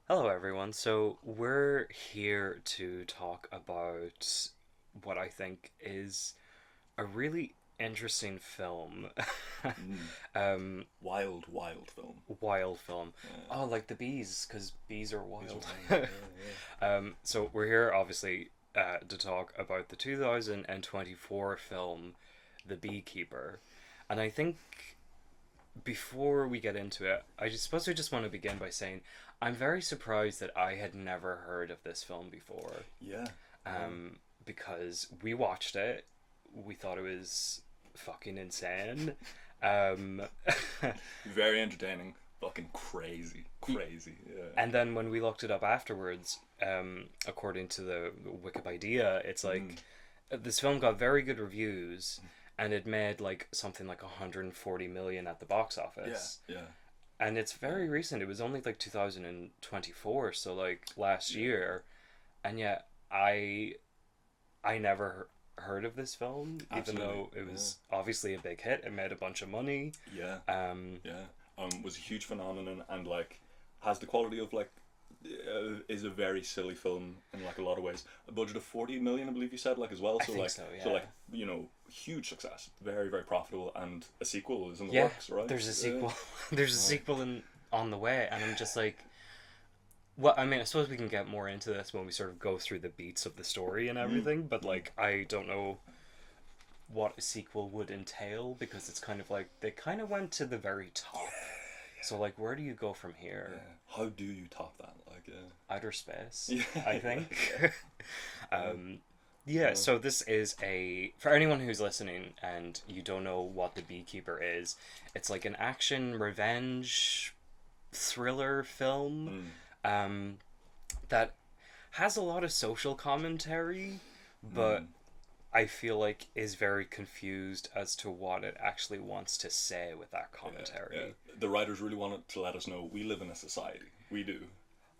Hello, everyone. So, we're here to talk about what I think is a really interesting film. Mm. um, Wild, wild film. Wild film. Yeah. Oh, like the bees, because bees are These are wild. wild. Yeah, So, we're here, obviously, to talk about the 2024 film, The Beekeeper. And I think before we get into it, I just suppose I just want to begin by saying I'm very surprised that I had never heard of this film before. yeah. Yeah. Because we watched it, we thought it was fucking insane. Um, Very entertaining. Fucking crazy. Crazy. Yeah. and then when we looked it up afterwards, according to the Wikipedia, it's Mm. like this film got very good reviews and it made like something like 140 million at the box Yeah. office. Yeah. And it's Yeah. very recent. It was only like 2024, so like last Yeah. year, and yet I never heard of this film, even Absolutely. though it Yeah. was obviously a big hit. It made a bunch of money. Yeah. Um, Yeah. Was a huge phenomenon and like has the quality of like is a very silly film in like a lot of ways. A budget of 40 million, I believe you said, like as well. I So think like so. so Yeah. like huge success, very very profitable, and a sequel is in the Yeah. works, right? There's a Yeah. sequel. There's a Right. sequel on the way, and I'm just like, well, I mean, I suppose we can get more into this when we sort of go through the beats of the story and Mm. everything. But Mm. like, I don't know what a sequel would entail because it's kind of like they kind of went to the very top. So like, where do you go from Yeah. here? How do you top that? Like, Outer space, yeah, I yeah, think. yeah, um, yeah. yeah. So this is a for anyone who's listening and you don't know what the Beekeeper is. It's like an action revenge thriller film Mm, um, that has a lot of social commentary, but mm, I feel like is very confused as to what it actually wants to say with that yeah, yeah. commentary. The writers really wanted to let us know we live in a society. We do,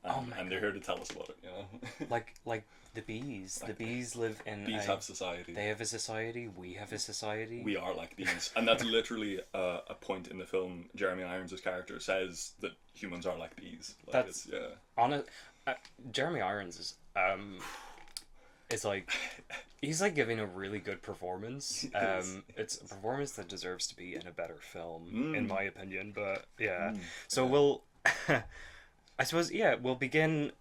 Oh and my and they're god. here to tell us about it. You know, Like the bees. The like bees live in bees a have society. they have a society, we have a society. We are like bees, and that's literally a point in the film. Jeremy Irons' character says that humans are like bees. Like That's it's yeah, on a Jeremy Irons is like he's like giving a really good performance. It's a performance that deserves to be in a better film, in mm, my opinion. But yeah, mm, so yeah, we'll, I suppose, yeah, we'll begin.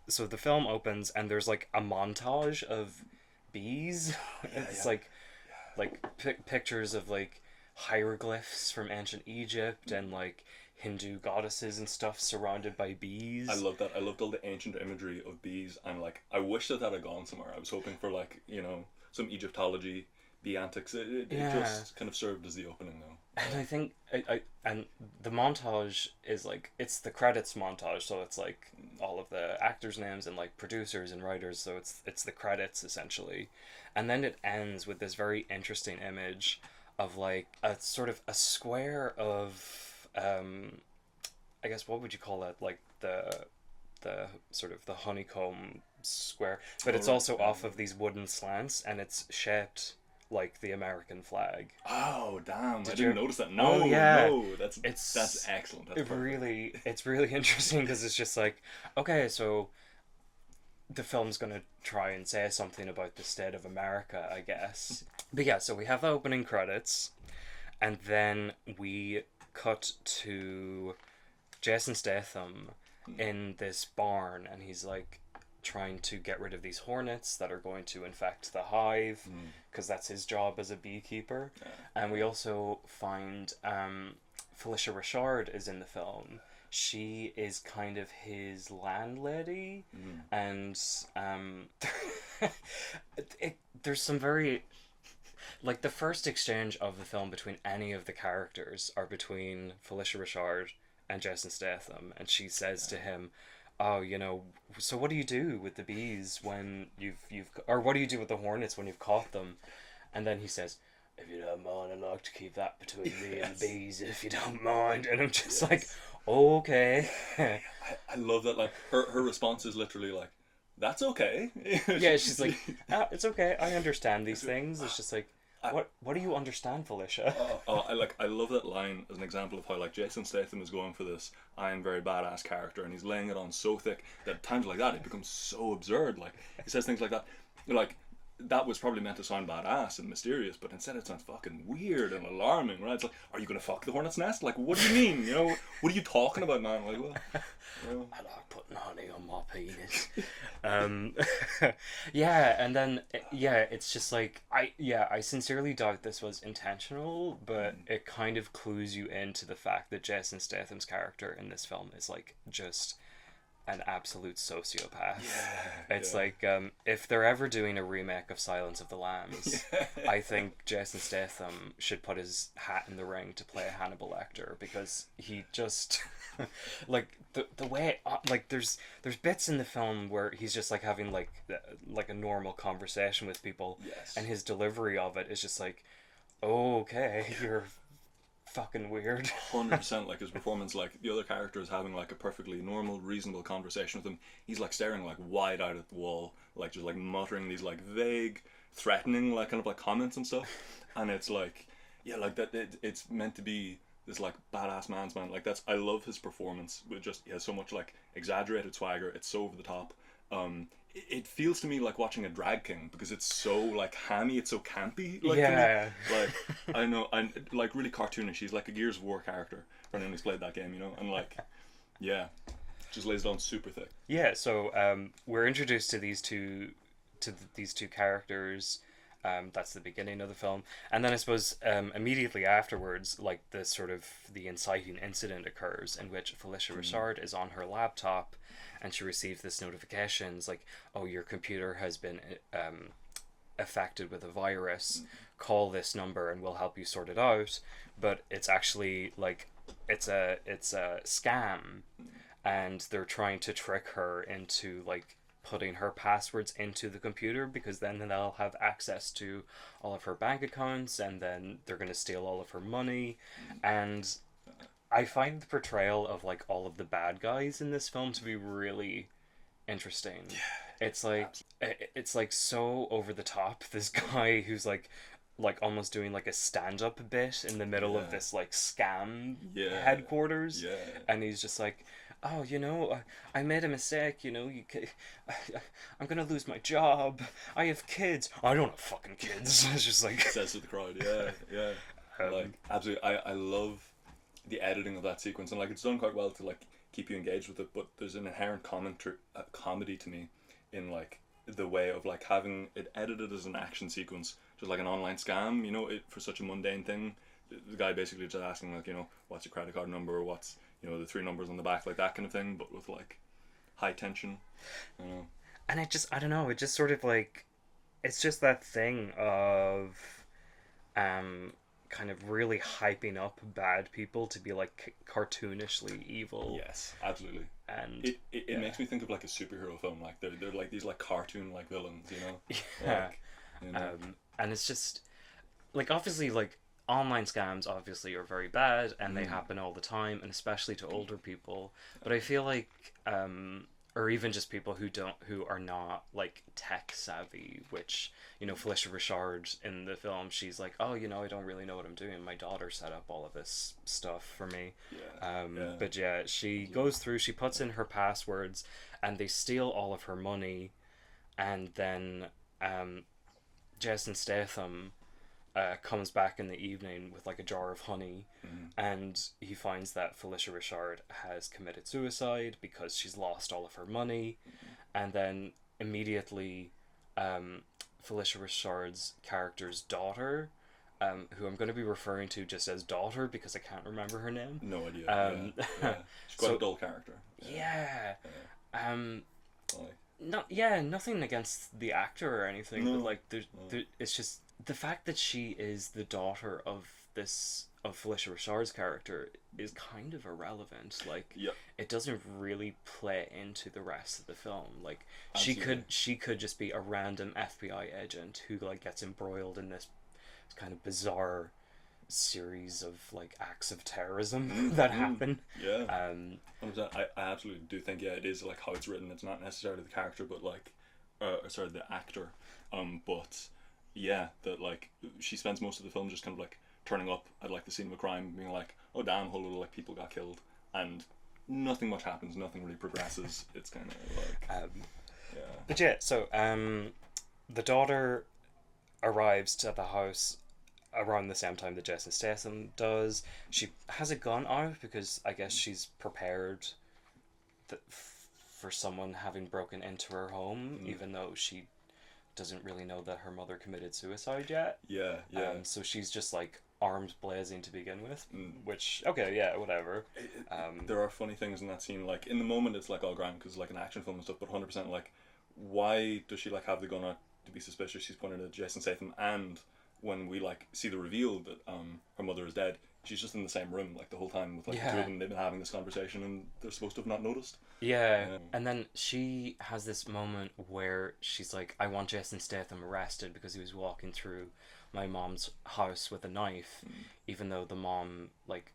So the film opens and there's like a montage of bees. yeah, It's yeah, like pictures of like hieroglyphs from ancient Egypt and like Hindu goddesses and stuff surrounded by I bees. love that. I loved all the ancient imagery of bees, and like I wish that had gone somewhere. I was hoping for like some Egyptology, bee antics. It Yeah. just kind of served as the opening though. And I think and the montage is like it's the credits montage, so it's like all of the actors' names and like producers and writers, so it's the credits essentially, and then it ends with this very interesting image of like a sort of a square of I guess what would you call it, like the sort of the honeycomb square, but Oh it's right. also off of these wooden slants and it's shaped like the American flag. Oh damn! I Did didn't you? notice that. Oh No, yeah, no, that's it's excellent. That's perfect. it's really interesting because it's just like okay, so the film's gonna try and say something about the state of America, I guess. But yeah, so we have the opening credits, and then we cut to Jason Statham Mm, in this barn, and he's like trying to get rid of these hornets that are going to infect the hive mm, because that's his job as a beekeeper. yeah, And we also find Felicia Richard is in the film. She is kind of his landlady, mm, and there's some very like the first exchange of the film between any of the characters are between Felicia Richard and Jason Statham, and she says to him, "Oh, so what do you do with the bees when or what do you do with the hornets when you've caught them?" And then he says, "If you don't mind, I'd like to keep that between me and the yes, bees, if you don't mind." And I'm just like, yes. okay. I love that. Like her response is literally like, "That's okay." Yeah, she's like, it's okay, I understand these things. It's just like, What do you understand, Felicia? I love that line as an example of how like Jason Statham is going for this I am very badass character, and he's laying it on so thick that at times like that it becomes so absurd. Like he says things like that, like that was probably meant to sound badass and mysterious, but instead it sounds fucking weird and alarming, right? It's like, are you gonna fuck the hornet's nest? Like, what do you mean? You know, what are you talking about, man? Like, well, you know. I like putting honey on my penis. um, yeah, and then yeah, it's just like I sincerely doubt this was intentional, but it kind of clues you into the fact that Jason Statham's character in this film is like just an absolute sociopath. It's like if they're ever doing a remake of Silence of the Lambs, I think Jason Statham should put his hat in the ring to play Hannibal Lecter, because he just like the way like there's bits in the film where he's just like having like a normal conversation with people, and his delivery of it is just like, oh, okay, you're fucking weird. 100%. Like his performance, like the other character is having like a perfectly normal, reasonable conversation with him. He's like staring like wide out at the wall, like just like muttering these like vague, threatening like kind of like comments and stuff. And it's like, yeah, like that. It's meant to be this like badass man's man. Like that's, I love his performance. With just, he has so much like exaggerated swagger. It's so over the top. It feels to me like watching a drag king, because it's so like hammy, it's so campy. Like, Yeah. like I know, and like really cartoonish. He's like a Gears of War character for anyone who's played that game, you know. And like, yeah, just lays down super thick. Yeah, so we're introduced to these two characters. That's the beginning of the film, and then I suppose immediately afterwards, like the inciting incident occurs in which Felicia Richard is on her laptop, and she receives this notifications like, "Oh, your computer has been affected with a virus. Call this number, and we'll help you sort it out." But it's actually like it's a scam, and they're trying to trick her into like putting her passwords into the computer, because then they'll have access to all of her bank accounts, and then they're going to steal all of her money. And I find the portrayal of like all of the bad guys in this film to be really interesting. It's like it's like so over the top. This guy who's like almost doing like a stand-up bit in the middle of this like scam headquarters, and he's just like, "Oh, you know, I made a mistake. You know, I'm gonna lose my job. I have kids. I don't have fucking kids." It's just like Says to the crowd, like absolutely. I love the editing of that sequence, and like it's done quite well to like keep you engaged with it. But there's an inherent comedy to me in like the way of like having it edited as an action sequence, just like an online scam. You know, for such a mundane thing. The guy basically just asking like, you know, what's your credit card number, or what's, you know, the 3 numbers on the back, like that kind of thing, but with like high tension, you know. And it just, I don't know, it just sort of like, it's just that thing of kind of really hyping up bad people to be like cartoonishly evil. Yes, absolutely. And it makes me think of like a superhero film. Like they're like these like cartoon like villains, you know. Yeah. Like, you know. And it's just like, obviously, like online scams obviously are very bad, and they happen all the time, and especially to older people. But I feel like or even just people who are not like tech savvy, which, you know, Felicia Richard in the film, she's like, "Oh, you know, I don't really know what I'm doing. My daughter set up all of this stuff for me." But yeah, she goes through, she puts in her passwords, and they steal all of her money, and then Jason Statham comes back in the evening with like a jar of honey, and he finds that Felicia Richard has committed suicide because she's lost all of her money. And then immediately Felicia Richard's character's daughter, who I'm going to be referring to just as daughter because I can't remember her name. No idea. She's quite a dull character. Nothing against the actor or anything, but like it's just the fact that she is the daughter of Felicia Richard's character is kind of irrelevant. Like, it doesn't really play into the rest of the film. Like, she could just be a random FBI agent who like gets embroiled in this kind of bizarre series of like acts of terrorism that happen. I absolutely do think it is like how it's written. It's not necessarily the character, but like the actor, but yeah, that like she spends most of the film just kind of like turning up at like the scene of a crime, being like, "Oh damn, whole lot of like people got killed," and nothing much happens. Nothing really progresses. It's kind of like, yeah, But yeah, so the daughter arrives at the house around the same time that Jason Statham does. She has a gun out because I guess she's prepared for someone having broken into her home, even though she doesn't really know that her mother committed suicide yet. yeah, yeah. So she's just like arms blazing to begin with, which okay, yeah, whatever. There are funny things in that scene. Like in the moment, it's like all grand because like an action film and stuff. But 100% like, why does she like have the gun out to be suspicious? She's pointed at Jason Statham, and when we like see the reveal that her mother is dead, she's just in the same room like the whole time with like the two of them. They've been having this conversation, and they're supposed to have not noticed. Yeah, and then she has this moment where she's like, I want Jason Statham arrested because he was walking through my mom's house with a knife, even though the mom, like,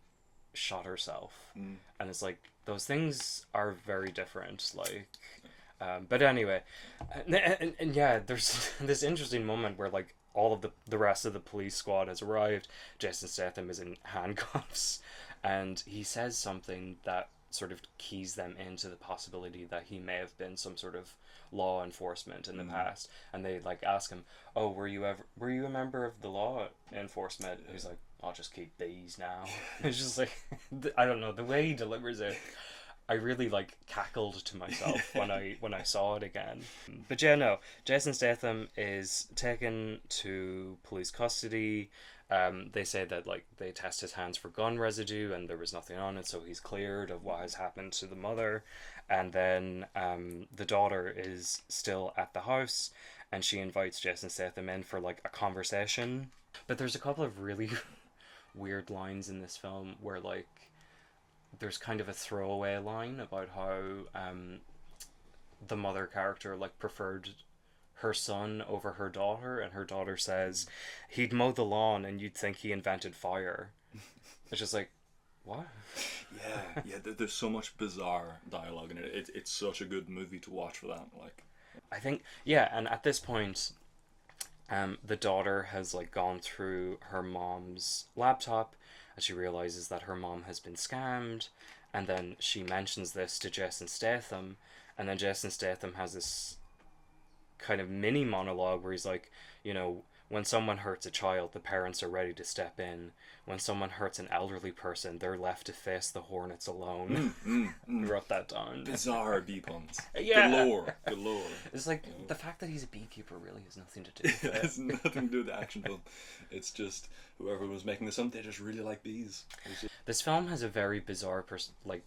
shot herself. And it's like, those things are very different. Like, but anyway, and yeah, there's this interesting moment where, like, all of the rest of the police squad has arrived. Jason Statham is in handcuffs, and he says something that sort of keys them into the possibility that he may have been some sort of law enforcement in the past. And they like ask him, "Oh, were you a member of the law enforcement?" He's like, "I'll just keep these now." It's just like, I don't know, the way he delivers it, I really like cackled to myself when I saw it again. But yeah, no, Jason Statham is taken to police custody. They say that like they test his hands for gun residue and there was nothing on it, so he's cleared of what has happened to the mother. And then the daughter is still at the house, and she invites Jason Statham in for like a conversation. But there's a couple of really weird lines in this film where like there's kind of a throwaway line about how the mother character like preferred her son over her daughter, and her daughter says he'd mow the lawn and you'd think he invented fire. It's just like, what? Yeah. There's so much bizarre dialogue in it. It's such a good movie to watch for that. Like, I think yeah, and at this point, the daughter has like gone through her mom's laptop, and she realizes that her mom has been scammed, and then she mentions this to Jason Statham, and then Jason Statham has this kind of mini monologue where he's like, you know, when someone hurts a child, the parents are ready to step in. When someone hurts an elderly person, they're left to face the hornets alone. Wrote that down. bizarre bee puns. Yeah. Galore. It's like the fact that he's a beekeeper really has nothing to do with It it. has nothing to do with the action film. It's just whoever was making this film, they just really like bees. This film has a very bizarre like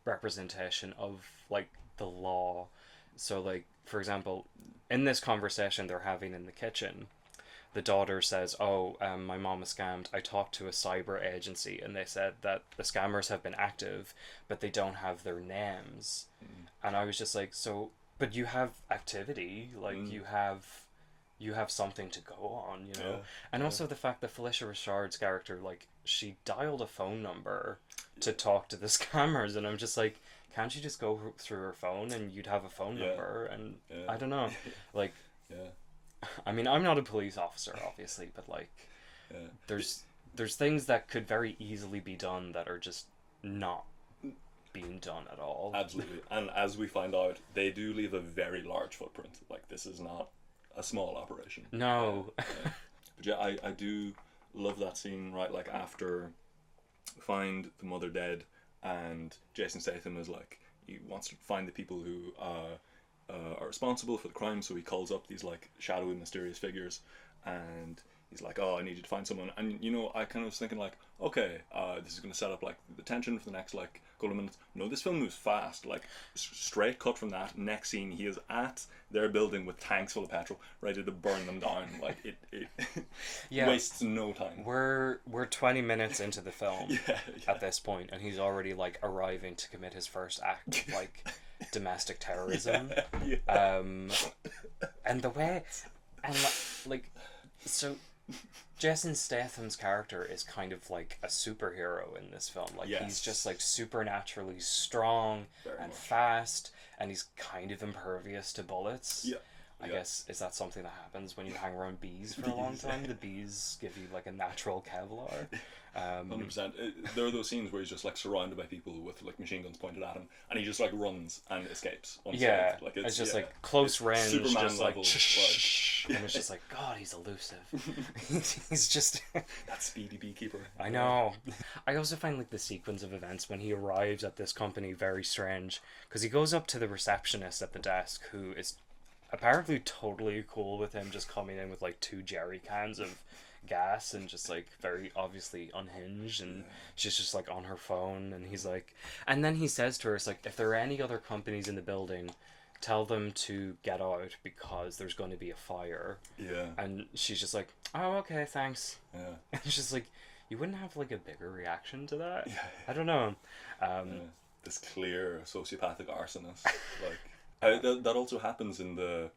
representation of like the law. So like for example, in this conversation they're having in the kitchen, the daughter says, "Oh, my mom was scammed. I talked to a cyber agency, and they said that the scammers have been active, but they don't have their names." And I was just like, "So, but you have activity, like you have something to go on, you know." And also the fact that Felicia Richard's character, like, she dialed a phone number to talk to the scammers, and I'm just like, can't you just go through her phone and you'd have a phone number? And I don't know, like. I mean, I'm not a police officer, obviously, but like, there's things that could very easily be done that are just not being done at all. Absolutely, and as we find out, they do leave a very large footprint. Like, this is not a small operation. No. But yeah, I do love that scene, right? Like, after find the mother dead, and Jason Statham is like, he wants to find the people who are responsible for the crime, so he calls up these like shadowy, mysterious figures, and he's like, "Oh, I need you to find someone." And you know, I kind of was thinking like, okay, this is going to set up like the tension for the next like couple of minutes. No, this film moves fast. Like, straight cut from that next scene, he is at their building with tanks full of petrol, ready to burn them down. Like it wastes no time. We're 20 minutes into the film at this point, and he's already like arriving to commit his first act of like domestic terrorism. And the way, and like, so Jason Statham's character is kind of like a superhero in this film. Like, he's just like supernaturally strong and fast, and he's kind of impervious to bullets. I guess, is that something that happens when you hang around bees for a long time? The bees give you like a natural Kevlar. 100%. There are those scenes where he's just like surrounded by people with like machine guns pointed at him, and he just like runs and escapes unscathed. Yeah, Like it's just like close range, Superman just like, level, and it's just like, God, he's elusive. He's just that speedy beekeeper. I know. I also find like the sequence of events when he arrives at this company very strange, because he goes up to the receptionist at the desk, who is apparently totally cool with him just coming in with like 2 jerry cans of gas and just like very obviously unhinged, and she's just like on her phone, and he's like, and then he says to her, it's like, if there are any other companies in the building, tell them to get out because there's going to be a fire. Yeah. And she's just like, oh, okay, thanks. Yeah. And it's just like, you wouldn't have like a bigger reaction to that? Yeah. I don't know. This clear sociopathic arsonist. That also happens in the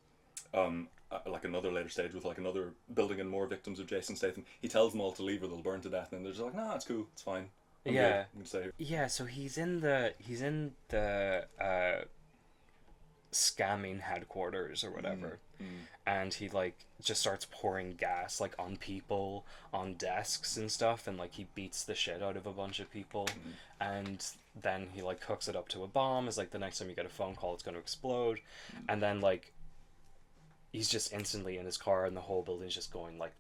like another later stage with like another building and more victims of Jason Statham. He tells them all to leave or they'll burn to death, and they're just like, nah, it's cool, it's fine. I'm Yeah. good. Yeah, so he's in the scamming headquarters or whatever. And he like just starts pouring gas like on people, on desks and stuff, and like he beats the shit out of a bunch of people. And then he like hooks it up to a bomb. Is like, the next time you get a phone call, it's going to explode. And then like he's just instantly in his car, and the whole building's just going like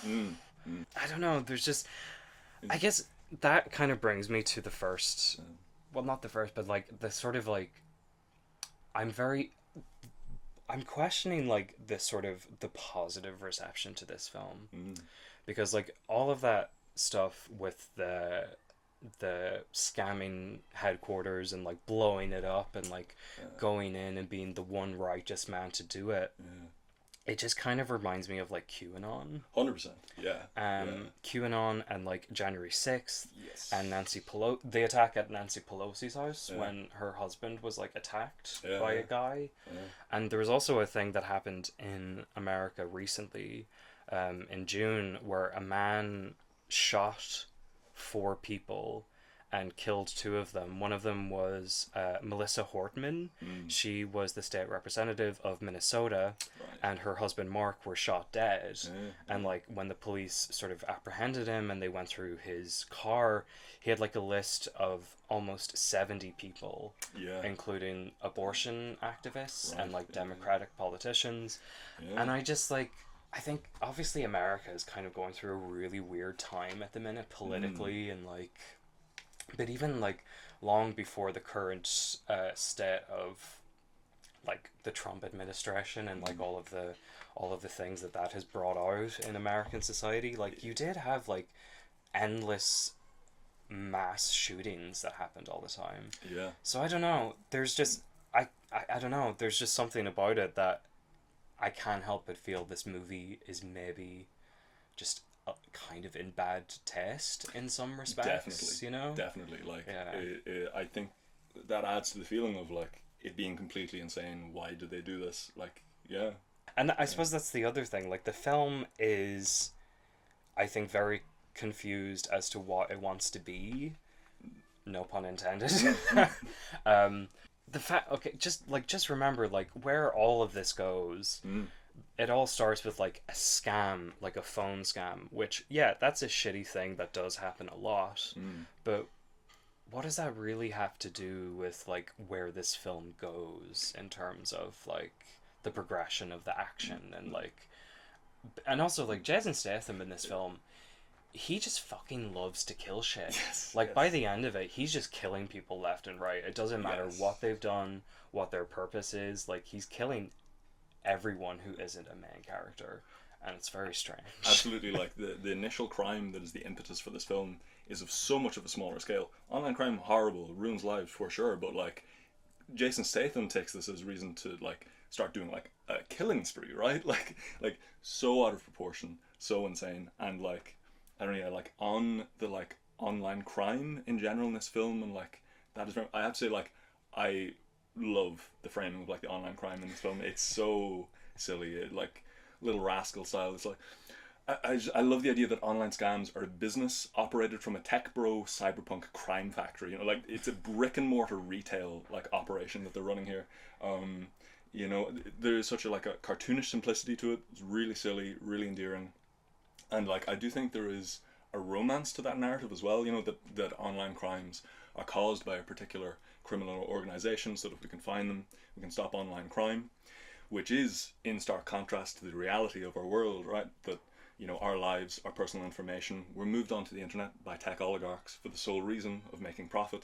I don't know, there's just, I guess that kind of brings me to the first, well, not the first, but like the sort of like, I'm questioning like this sort of the positive reception to this film, because like all of that stuff with the scamming headquarters and like blowing it up and like going in and being the one righteous man to do it, it just kind of reminds me of like QAnon. 100%. Yeah. QAnon and like January 6th. Yes. And the attack at Nancy Pelosi's house when her husband was like attacked by a guy. And there was also a thing that happened in America recently, in June, where a man shot 4 people and killed 2 of them. One of them was Melissa Hortman. She was the state representative of Minnesota, and her husband Mark were shot dead. And like when the police sort of apprehended him and they went through his car, he had like a list of almost 70 people, including abortion activists and like Democratic politicians. And I just like, I think obviously America is kind of going through a really weird time at the minute politically, and like, but even like long before the current state of like the Trump administration and like all of the things that has brought out in American society, like you did have like endless mass shootings that happened all the time. Yeah. So I don't know. There's just I don't know. There's just something about it that I can't help but feel this movie is maybe just kind of in bad taste in some respects. Definitely. You know. Definitely. Like, I think that adds to the feeling of like it being completely insane. Why did they do this? Like, yeah. And I suppose that's the other thing. Like, the film is, I think, very confused as to what it wants to be. No pun intended. The fact, okay, just remember, like, where all of this goes, it all starts with, like, a scam, like a phone scam, which, yeah, that's a shitty thing that does happen a lot, but what does that really have to do with, like, where this film goes in terms of, like, the progression of the action and, like, and also, like, Jason Statham in this film, he just fucking loves to kill shit. Yes, like, by the end of it, he's just killing people left and right. It doesn't matter what they've done, what their purpose is. Like, he's killing everyone who isn't a main character. And it's very strange. Absolutely. Like, the initial crime that is the impetus for this film is of so much of a smaller scale. Online crime, horrible, ruins lives for sure, but, like, Jason Statham takes this as reason to, like, start doing, like, a killing spree, right? Like, so out of proportion, so insane, and, like, I don't know, like, on the, like, online crime in general in this film, and, like, that is, I have to say, like, I love the framing of, like, the online crime in this film. It's so silly, like, Little Rascal style. It's like, I love the idea that online scams are a business operated from a tech bro cyberpunk crime factory. You know, like, it's a brick and mortar retail, like, operation that they're running here. You know, there is such a like a cartoonish simplicity to it. It's really silly, really endearing, and like I do think there is a romance to that narrative as well. You know, that online crimes are caused by a particular criminal organization, so that if we can find them, we can stop online crime, which is in stark contrast to the reality of our world, right? That, you know, our lives, our personal information, were moved onto the internet by tech oligarchs for the sole reason of making profit.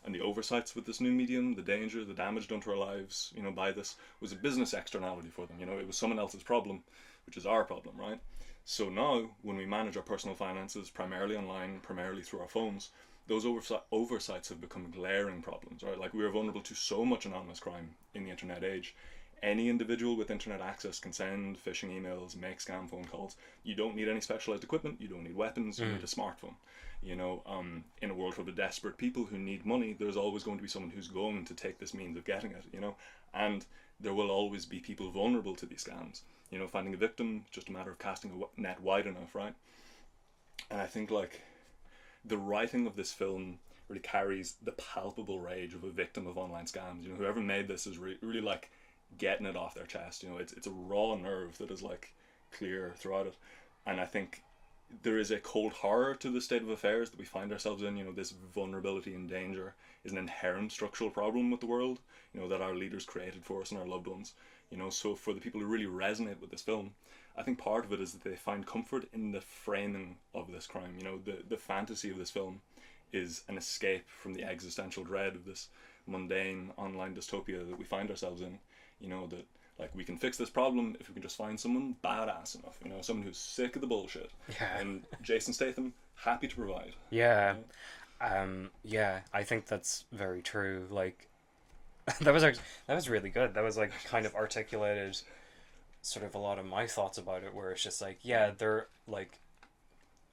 And the oversights with this new medium, the danger, the damage done to our lives, you know, by this, was a business externality for them. You know, it was someone else's problem, which is our problem, right? So now, when we manage our personal finances primarily online, primarily through our phones, those oversights have become glaring problems, right? Like, we are vulnerable to so much anonymous crime in the internet age. Any individual with internet access can send phishing emails, make scam phone calls. You don't need any specialized equipment. You don't need weapons. You need a smartphone. You know, in a world full of desperate people who need money, there's always going to be someone who's going to take this means of getting it, you know, and there will always be people vulnerable to these scams. You know, finding a victim, just a matter of casting a net wide enough, right? And I think, like, the writing of this film really carries the palpable rage of a victim of online scams. You know, whoever made this is really like getting it off their chest. You know, it's a raw nerve that is like clear throughout it, and I think there is a cold horror to the state of affairs that we find ourselves in. You know, this vulnerability and danger is an inherent structural problem with the world, you know, that our leaders created for us and our loved ones. You know, so for the people who really resonate with this film, I think part of it is that they find comfort in the framing of this crime. You know, the fantasy of this film is an escape from the existential dread of this mundane online dystopia that we find ourselves in. You know, that like we can fix this problem if we can just find someone badass enough, you know, someone who's sick of the bullshit. Yeah. And Jason Statham, happy to provide. Yeah. Yeah, I think that's very true. Like, that was really good. That was like kind of articulated sort of a lot of my thoughts about it, where it's just like, yeah, they're like,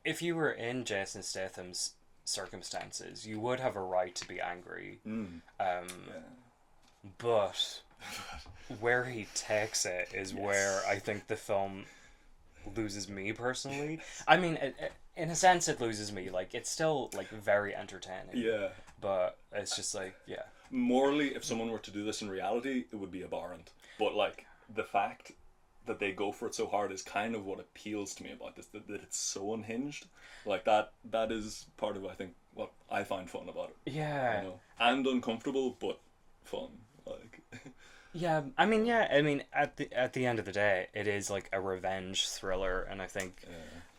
if you were in Jason Statham's circumstances, you would have a right to be angry. But where he takes it is where I think the film loses me personally. I mean, in a sense, it loses me. Like, it's still like very entertaining. Yeah. But it's just like, yeah. Morally, if someone were to do this in reality, it would be abhorrent. But like the fact that they go for it so hard is kind of what appeals to me about this. That it's so unhinged. Like that is part of, I think, what I find fun about it. Yeah. You know? And uncomfortable, but fun. Like. Yeah, I mean, at the end of the day, it is like a revenge thriller, and I think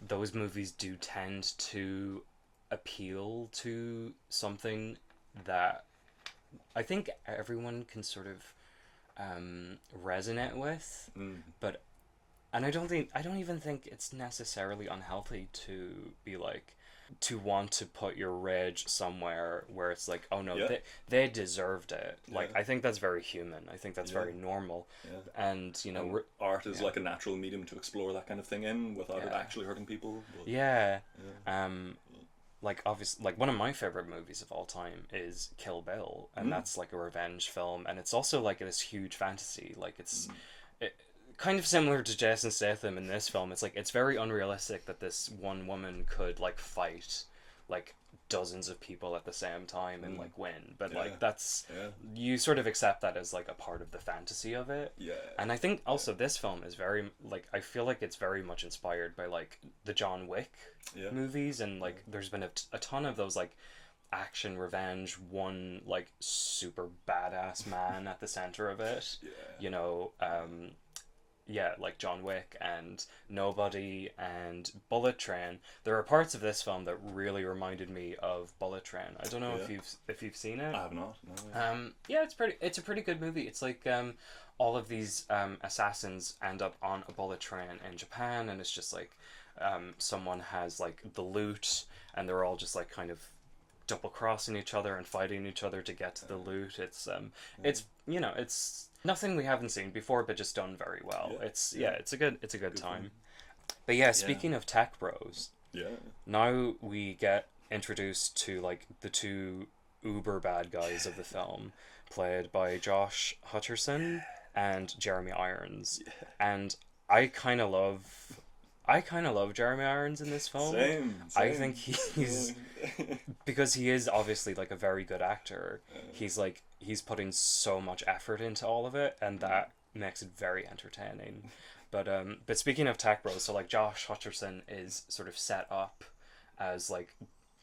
those movies do tend to appeal to something that I think everyone can sort of resonate with, but I don't even think it's necessarily unhealthy to be like, to want to put your rage somewhere where it's like, oh no, they deserved it. Like, I think that's very human. I think that's very normal. And, you know, art is like a natural medium to explore that kind of thing in without it actually hurting people. But, like, obviously, like, one of my favorite movies of all time is Kill Bill, and that's like a revenge film, and it's also like this huge fantasy. Like, it's kind of similar to Jason Statham in this film. It's like, it's very unrealistic that this one woman could like fight like dozens of people at the same time and like win, but like that's you sort of accept that as like a part of the fantasy of it. And I think also this film is very like, I feel like it's very much inspired by like the John Wick movies, and like there's been a ton of those like action revenge, one like super badass man at the center of it. You know, like John Wick and Nobody and Bullet Train. There are parts of this film that really reminded me of Bullet Train. I don't know if you've seen it. I have not. No. It's a pretty good movie. It's like all of these assassins end up on a bullet train in Japan, and it's just like someone has like the loot, and they're all just like kind of double crossing each other and fighting each other to get to the loot. It's you know, it's nothing we haven't seen before, but just done very well. It's a good time. But speaking of tech bros, now we get introduced to like the two uber bad guys of the film, played by Josh Hutcherson and Jeremy Irons, and I kind of love I kind of love Jeremy Irons in this film. I Same. think he's because he is obviously like a very good actor. He's like he's putting so much effort into all of it, and that makes it very entertaining. But speaking of tech bros, so like Josh Hutcherson is sort of set up as like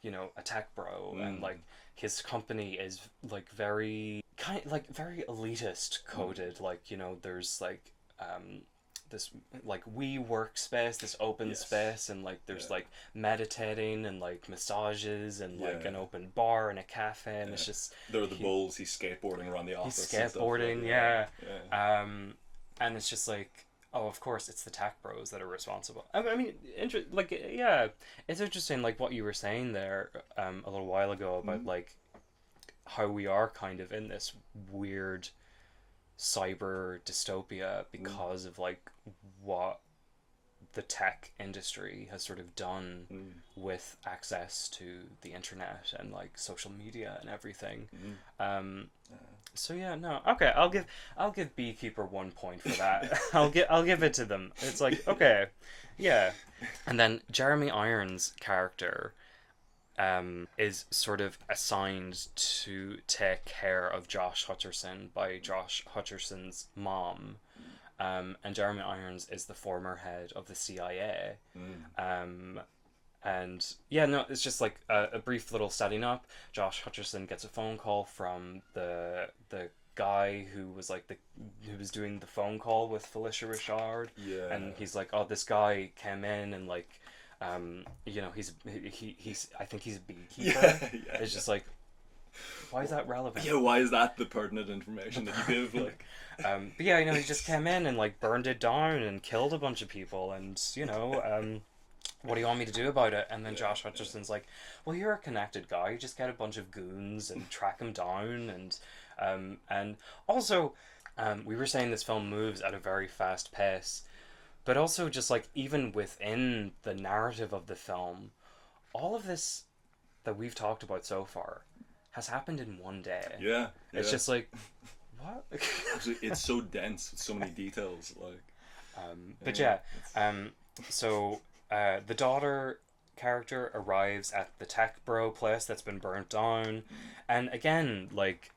a tech bro, and like his company is like very elitist coded. Like there's like this like we workspace, this open Yes. space, and like there's Yeah. like meditating and like massages and like Yeah. an open bar and a cafe, and it's Yeah. just There are the bowls. He's skateboarding around the he's office. And stuff, skateboarding, like, yeah. yeah. And it's just like, oh, of course, it's the tech bros that are responsible. I mean, like, yeah, it's interesting, like what you were saying there, a little while ago about like how we are kind of in this weird cyber dystopia because of like what the tech industry has sort of done with access to the internet and like social media and everything. So yeah, no, okay, I'll give Beekeeper 1 point for that. I'll give it to them. It's like, okay, yeah. And then Jeremy Irons' character is sort of assigned to take care of Josh Hutcherson by Josh Hutcherson's mom. And Jeremy Irons is the former head of the CIA. And yeah, no, it's just like a brief little setting up. Josh Hutcherson gets a phone call from the guy who was doing the phone call with Felicia Richard. Yeah. And he's like, oh, this guy came in and like, he's I think he's a beekeeper. Yeah. It's just like, why is that relevant? Yeah, why is that the pertinent information that you give? Like, but yeah, he just came in and like burned it down and killed a bunch of people, and what do you want me to do about it? And then Josh Hutcherson's like, well, you're a connected guy. You just get a bunch of goons and track them down, and also, we were saying this film moves at a very fast pace, but also just like even within the narrative of the film, all of this that we've talked about so far has happened in one day. yeah. It's just like, what? It's so dense with so many details. Like, But yeah, so the daughter character arrives at the tech bro place that's been burnt down, and again, like,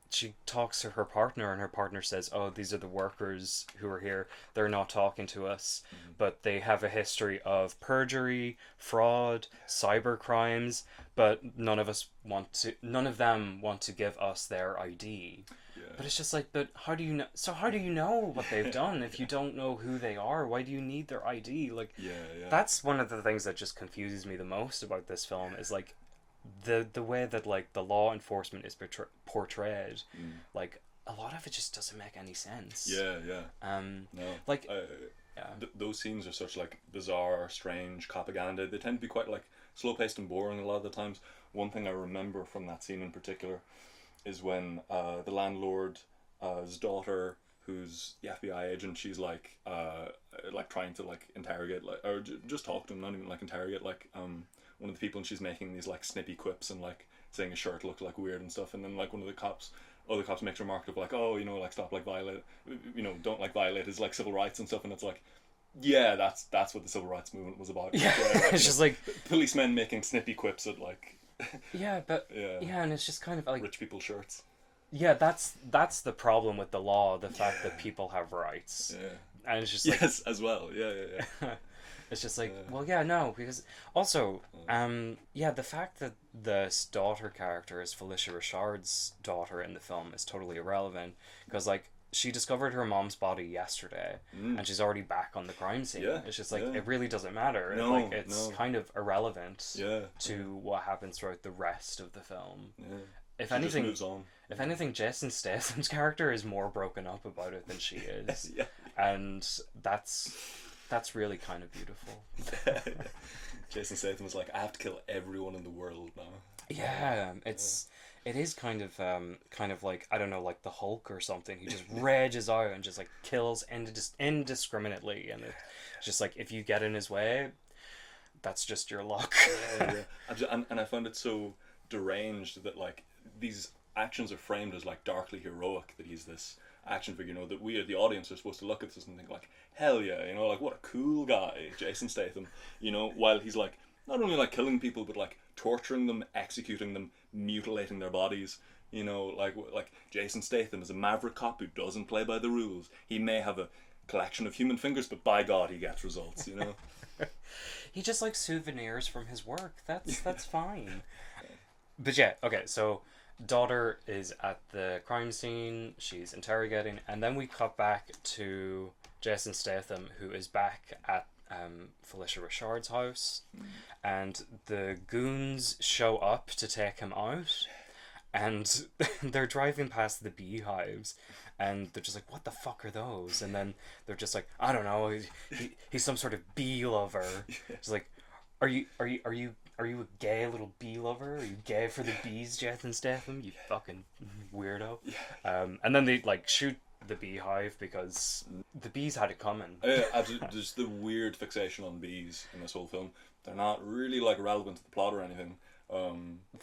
she talks to her partner, and her partner says, "Oh, these are the workers who are here. They're not talking to us, but they have a history of perjury, fraud, cyber crimes, but none of them want to give us their ID." But it's just like, but how do you know? So how do you know what they've done if you don't know who they are? Why do you need their ID? Like, that's one of the things that just confuses me the most about this film is like the way that like the law enforcement is portrayed. Like a lot of it just doesn't make any sense. No. Like, Those scenes are such like bizarre, strange propaganda. They tend to be quite like slow paced and boring a lot of the times. One thing I remember from that scene in particular is when the landlord's daughter, who's the FBI agent, she's like trying to like interrogate just talk to him, not even like interrogate one of the people, and she's making these like snippy quips and like saying his shirt looked like weird and stuff, and then like one of the other cops makes a remark of like, oh, like stop like violate, don't like violate his like civil rights and stuff, and it's like, yeah, that's what the civil rights movement was about. Yeah, it's just like policemen making snippy quips at like and it's just kind of like rich people shirts. Yeah, that's the problem with the law, the fact that people have rights. And it's just like, yes, as well. Yeah. It's just like, well, yeah, no, because also, the fact that the daughter character is Felicia Richard's daughter in the film is totally irrelevant, because like she discovered her mom's body yesterday, and she's already back on the crime scene. It's just like it really doesn't matter. No, it's kind of irrelevant to what happens throughout the rest of the film. If she anything, just moves on. If anything, Jason Statham's character is more broken up about it than she is, and that's really kind of beautiful. Jason Statham was like, I have to kill everyone in the world now. Yeah, it is kind of like, I don't know, like the Hulk or something. He just rages out and just like kills indiscriminately, and it's just like, if you get in his way, that's just your luck. And I found it so deranged that like these actions are framed as like darkly heroic, that he's this action figure, you know, that we, the audience, are supposed to look at this and think like, hell yeah, you know, like what a cool guy, Jason Statham, you know, while he's like not only like killing people but like torturing them, executing them, mutilating their bodies. You know, like Jason Statham is a maverick cop who doesn't play by the rules. He may have a collection of human fingers, but by God, he gets results. You know, He just likes souvenirs from his work. That's fine. But yeah, okay. So daughter is at the crime scene. She's interrogating, and then we cut back to Jason Statham, who is back at Felicia Richard's house, and the goons show up to take him out. And they're driving past the beehives, and they're just like, "What the fuck are those?" And then they're just like, "I don't know. He's some sort of bee lover." It's like, "Are you a gay little bee lover? Are you gay for the bees, Jason Statham? You fucking weirdo." And then they like shoot the beehive because the bees had it coming. Absolutely. There's the weird fixation on bees in this whole film. They're not really like relevant to the plot or anything.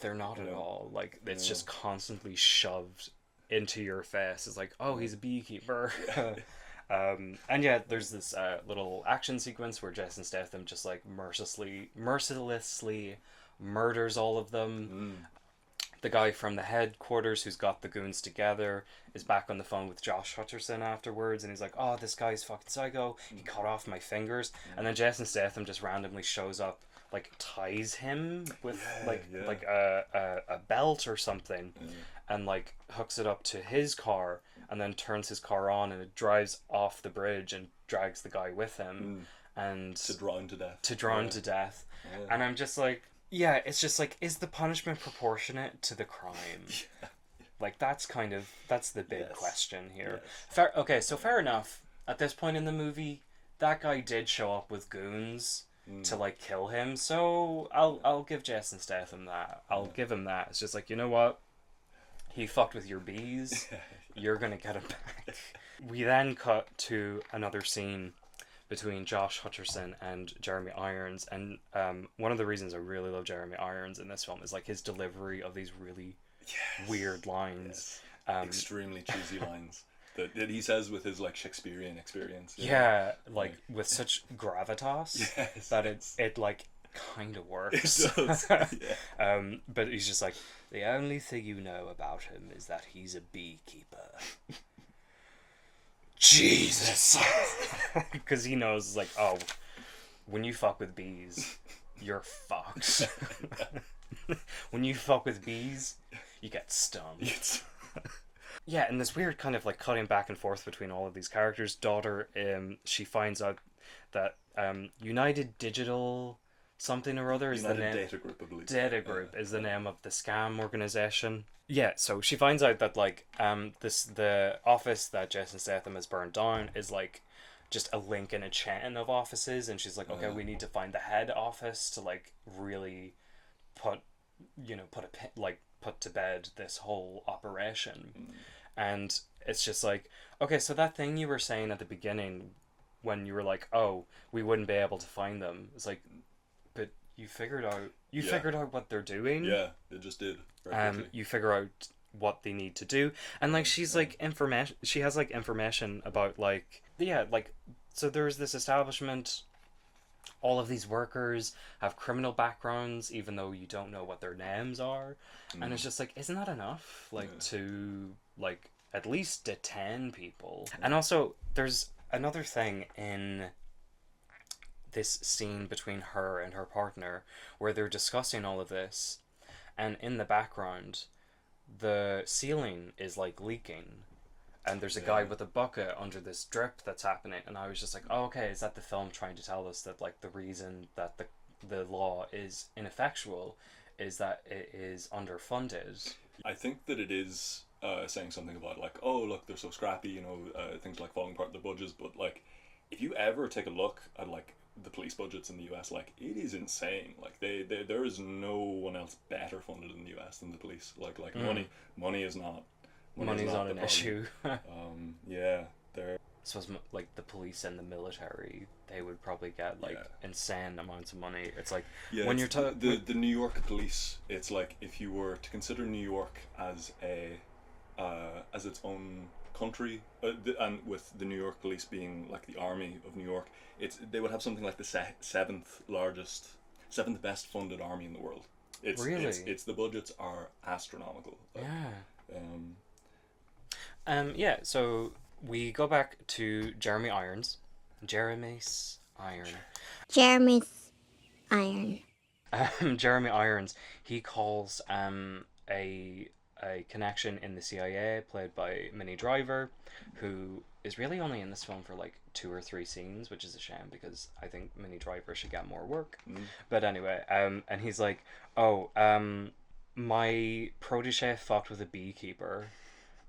They're not at all. Like it's just constantly shoved into your face. It's like, oh, he's a beekeeper. And yeah, there's this little action sequence where Jason Statham just like mercilessly murders all of them. The guy from the headquarters who's got the goons together is back on the phone with Josh Hutcherson afterwards, and he's like, "Oh, this guy's fucking psycho. He cut off my fingers." And then Jason Statham just randomly shows up, like ties him with like a belt or something, and like hooks it up to his car, and then turns his car on, and it drives off the bridge and drags the guy with him, and to draw him to death. And I'm just like, yeah, it's just like, is the punishment proportionate to the crime? Like that's the big question here. Fair enough. At this point in the movie, that guy did show up with goons to like kill him, so I'll give Jason Statham that. I'll give him that. It's just like, you know what? He fucked with your bees. You're gonna get him back. We then cut to another scene between Josh Hutcherson and Jeremy Irons, and one of the reasons I really love Jeremy Irons in this film is like his delivery of these really weird lines. Extremely cheesy lines that he says with his like Shakespearean experience. Like with such gravitas that it like kind of works. It does. But he's just like, the only thing you know about him is that he's a beekeeper. Jesus. Because he knows, like, oh, when you fuck with bees, you're fucked. When you fuck with bees, you get stung. Yeah, and this weird kind of like cutting back and forth between all of these characters. Daughter, she finds out that United Digital something or other is United the name. Data Group, I believe. Data Group is the name of the scam organization. Yeah, so she finds out that like the office that Jason Statham has burned down is like just a link in a chain of offices, and she's like, okay, we need to find the head office to like really put to bed this whole operation. And it's just like, okay, so that thing you were saying at the beginning when you were like, oh, we wouldn't be able to find them, it's like, but you figured out what they're doing. Yeah, they just did. You figure out what they need to do, and like she's like information. She has like information about like so there's this establishment. All of these workers have criminal backgrounds, even though you don't know what their names are, and it's just like, isn't that enough? Like to like at least detain people. And also, there's another thing in this scene between her and her partner where they're discussing all of this, and in the background the ceiling is like leaking, and there's a guy with a bucket under this drip that's happening, and I was just like, oh, okay, is that the film trying to tell us that like the reason that the law is ineffectual is that it is underfunded? I think that it is saying something about like, oh look, they're so scrappy, you know, things like falling apart their budgets, but like if you ever take a look at like the police budgets in the US, like it is insane. Like there is no one else better funded in the US than the police. Like money is not an issue. They're. So like the police and the military, they would probably get like insane amounts of money. It's like when you're the New York police, it's like if you were to consider New York as its own country, and with the New York police being like the army of New York, they would have something like the seventh best funded army in the world. Really? It's the budgets are astronomical. Like, Yeah. um, Yeah, so we go back to Jeremy Irons. Jeremy's Iron. Jeremy's Iron. Jeremy Irons, he calls a connection in the CIA played by Minnie Driver, who is really only in this film for like 2 or 3 scenes, which is a shame because I think Minnie Driver should get more work. But anyway, and he's like, "Oh, my protege fucked with a beekeeper.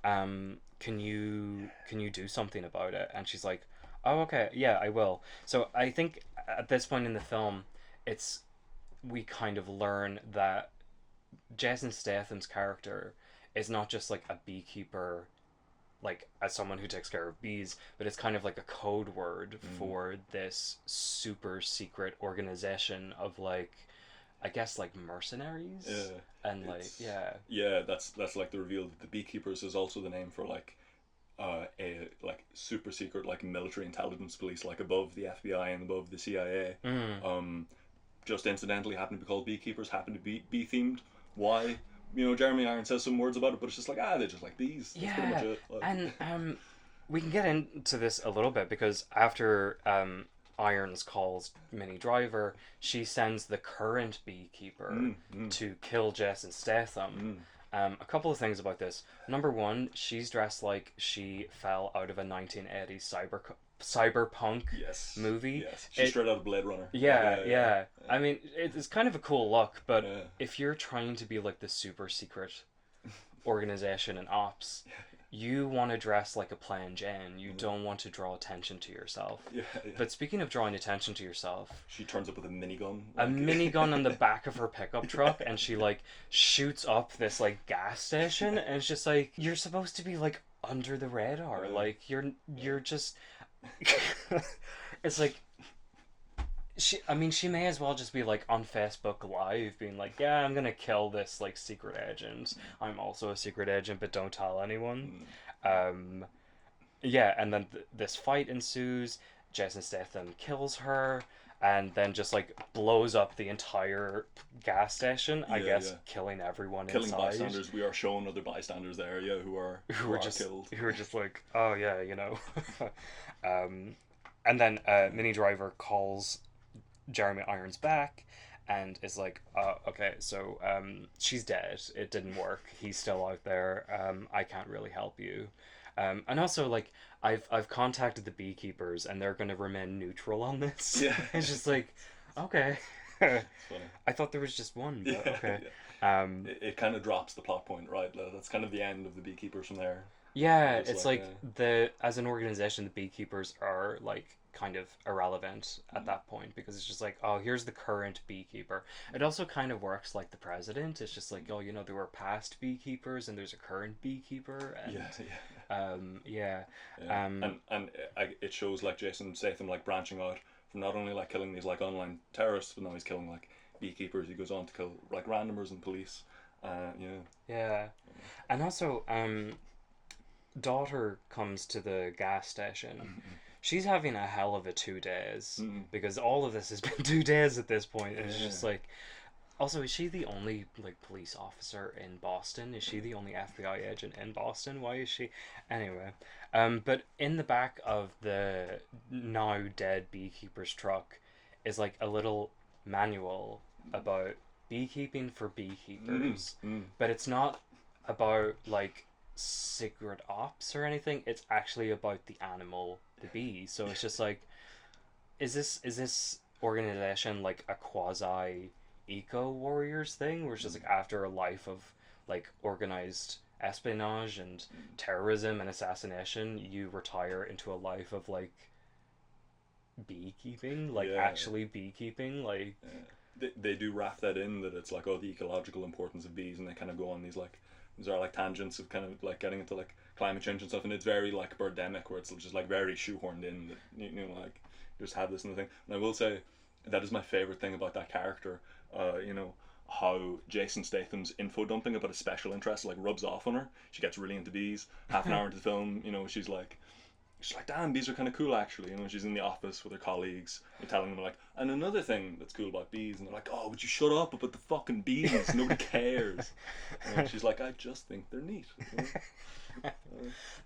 Can you do something about it?" And she's like, "Oh, okay, yeah, I will." So I think at this point in the film, it's we kind of learn that Jason Statham's character is not just like a beekeeper, like as someone who takes care of bees, but it's kind of like a code word for this super secret organization of like, I guess like mercenaries. And like yeah, that's like the reveal that the Beekeepers is also the name for like a like super secret like military intelligence police, like above the FBI and above the CIA. Just incidentally happen to be called Beekeepers, happen to be bee themed. Why? Jeremy Irons says some words about it, but it's just like, they just like bees. That's pretty much it. Like, and we can get into this a little bit because after Irons calls Minnie Driver, she sends the current beekeeper to kill Jason Statham. A couple of things about this. Number one, she's dressed like she fell out of a 1980s cyberpunk movie. Yes, she's straight out of Blade Runner. Yeah. I mean, it's kind of a cool look, but if you're trying to be like the super secret organization and ops, you want to dress like a plain Jane. You don't want to draw attention to yourself. But speaking of drawing attention to yourself, she turns up with a minigun. A minigun on the back of her pickup truck, and she like shoots up this like gas station, and it's just like, you're supposed to be like under the radar. Like you're just it's like she may as well just be like on Facebook Live being like, yeah, I'm gonna kill this like secret agent. I'm also a secret agent, but don't tell anyone. Yeah, and then this fight ensues. Jason Statham kills her and then just like blows up the entire gas station, I guess, killing everyone killing inside. Bystanders. We are showing other bystanders there, who are just killed. Who are just like, oh yeah, and then Minnie Driver calls Jeremy Irons back and is like, okay, so she's dead. It didn't work. He's still out there. I can't really help you. And also, like, I've contacted the Beekeepers and they're going to remain neutral on this. Yeah. It's just like, okay. It's funny. I thought there was just one, but okay. Yeah. It kind of drops the plot point, right? That's kind of the end of the Beekeepers from there. Yeah, it's like as an organization, the Beekeepers are like kind of irrelevant at that point because it's just like, oh, here's the current beekeeper. It also kind of works like the president. It's just like, oh, there were past beekeepers and there's a current beekeeper. And, it shows like Jason Statham like branching out from not only like killing these like online terrorists, but now he's killing like beekeepers. He goes on to kill like randomers and police. And also daughter comes to the gas station. She's having a hell of a 2 days because all of this has been 2 days at this point. And it's just like, also, is she the only like police officer in Boston? Is she the only FBI agent in Boston? Why is she? Anyway, but in the back of the now dead beekeeper's truck is like a little manual about beekeeping for beekeepers, but it's not about like secret ops or anything. It's actually about the animal, the bee. So it's just like, is this organization like a quasi eco warriors thing where it's just like after a life of like organized espionage and terrorism and assassination, you retire into a life of like beekeeping, like actually beekeeping, like they do wrap that in, that it's like, oh, the ecological importance of bees, and they kind of go on these are like tangents of kind of like getting into like climate change and stuff, and it's very like Birdemic, where it's just like very shoehorned in that like just have this and the thing. And I will say that is my favorite thing about that character. how Jason Statham's info dumping about a special interest like rubs off on her. She gets really into bees. Half an hour into the film, she's like, damn, bees are kind of cool actually. She's in the office with her colleagues. You're telling them like, and another thing that's cool about bees, and they're like, oh, would you shut up about the fucking bees? Nobody cares. And she's like, I just think they're neat.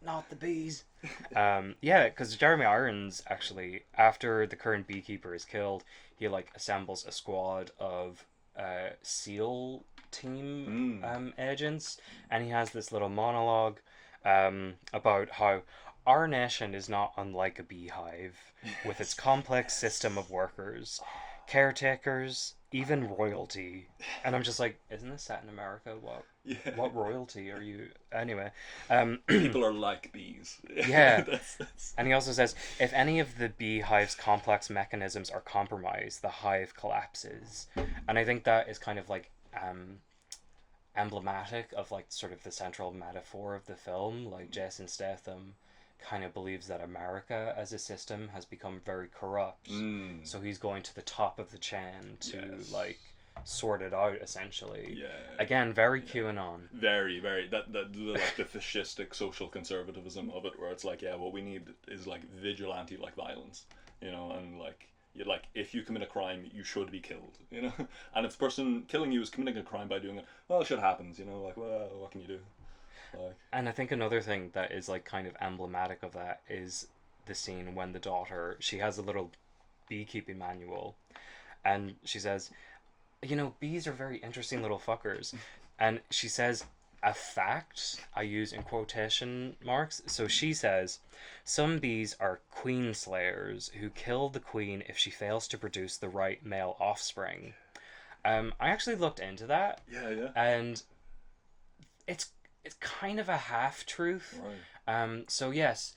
Not the bees. Yeah, because Jeremy Irons actually, after the current beekeeper is killed, he like assembles a squad of SEAL team agents, and he has this little monologue about how our nation is not unlike a beehive with its complex system of workers, caretakers, even royalty. And I'm just like, isn't this set in America? What royalty are you? Anyway, people are like bees. Yeah. That's... And he also says, if any of the beehive's complex mechanisms are compromised, the hive collapses. And I think that is kind of like emblematic of like sort of the central metaphor of the film. Like Jason Statham kind of believes that America as a system has become very corrupt. So he's going to the top of the chain to like sort it out essentially. Yeah. Again, very QAnon. Very, very that the like the fascistic social conservatism of it, where it's like, yeah, what we need is like vigilante like violence, and like if you commit a crime, you should be killed, and if the person killing you is committing a crime by doing it, well, shit happens, like, well, what can you do? Like... And I think another thing that is like kind of emblematic of that is the scene when the daughter, she has a little beekeeping manual, and she says, bees are very interesting little fuckers, and she says a fact, I use in quotation marks. So she says, some bees are queen slayers who kill the queen if she fails to produce the right male offspring. I actually looked into that. Yeah. And it's kind of a half truth. Right. So yes,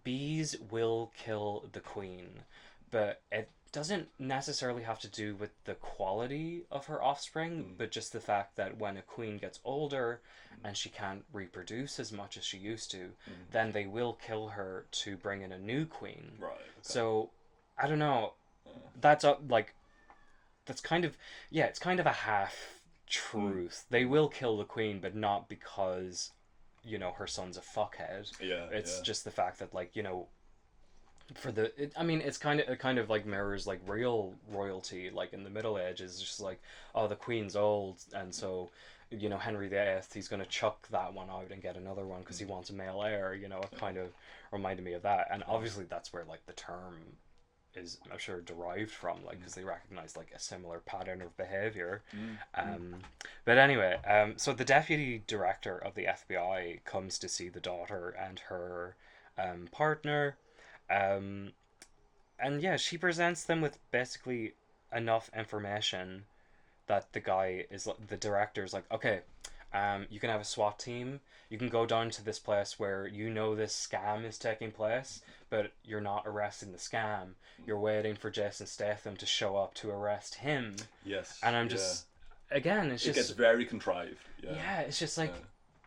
bees will kill the queen, but it doesn't necessarily have to do with the quality of her offspring, but just the fact that when a queen gets older and she can't reproduce as much as she used to, then they will kill her to bring in a new queen. Right. Okay. So I don't know. That's that's kind of, it's kind of a half truth. They will kill the queen, but not because her son's a fuckhead. Yeah. It's just the fact that it kind of like mirrors like real royalty, like in the Middle Ages. It's just like, oh, the queen's old, and so Henry VIII, he's gonna chuck that one out and get another one because he wants a male heir. It kind of reminded me of that, and obviously that's where like the term is, I'm sure, derived from, like, because they recognize like a similar pattern of behavior. But anyway, so the deputy director of the FBI comes to see the daughter and her partner. And yeah, she presents them with basically enough information that the director is like, okay, you can have a SWAT team. You can go down to this place where this scam is taking place, but you're not arresting the scam. You're waiting for Jason Statham to show up to arrest him. Yes. And I'm just, again, it gets very contrived. Yeah, it's just like,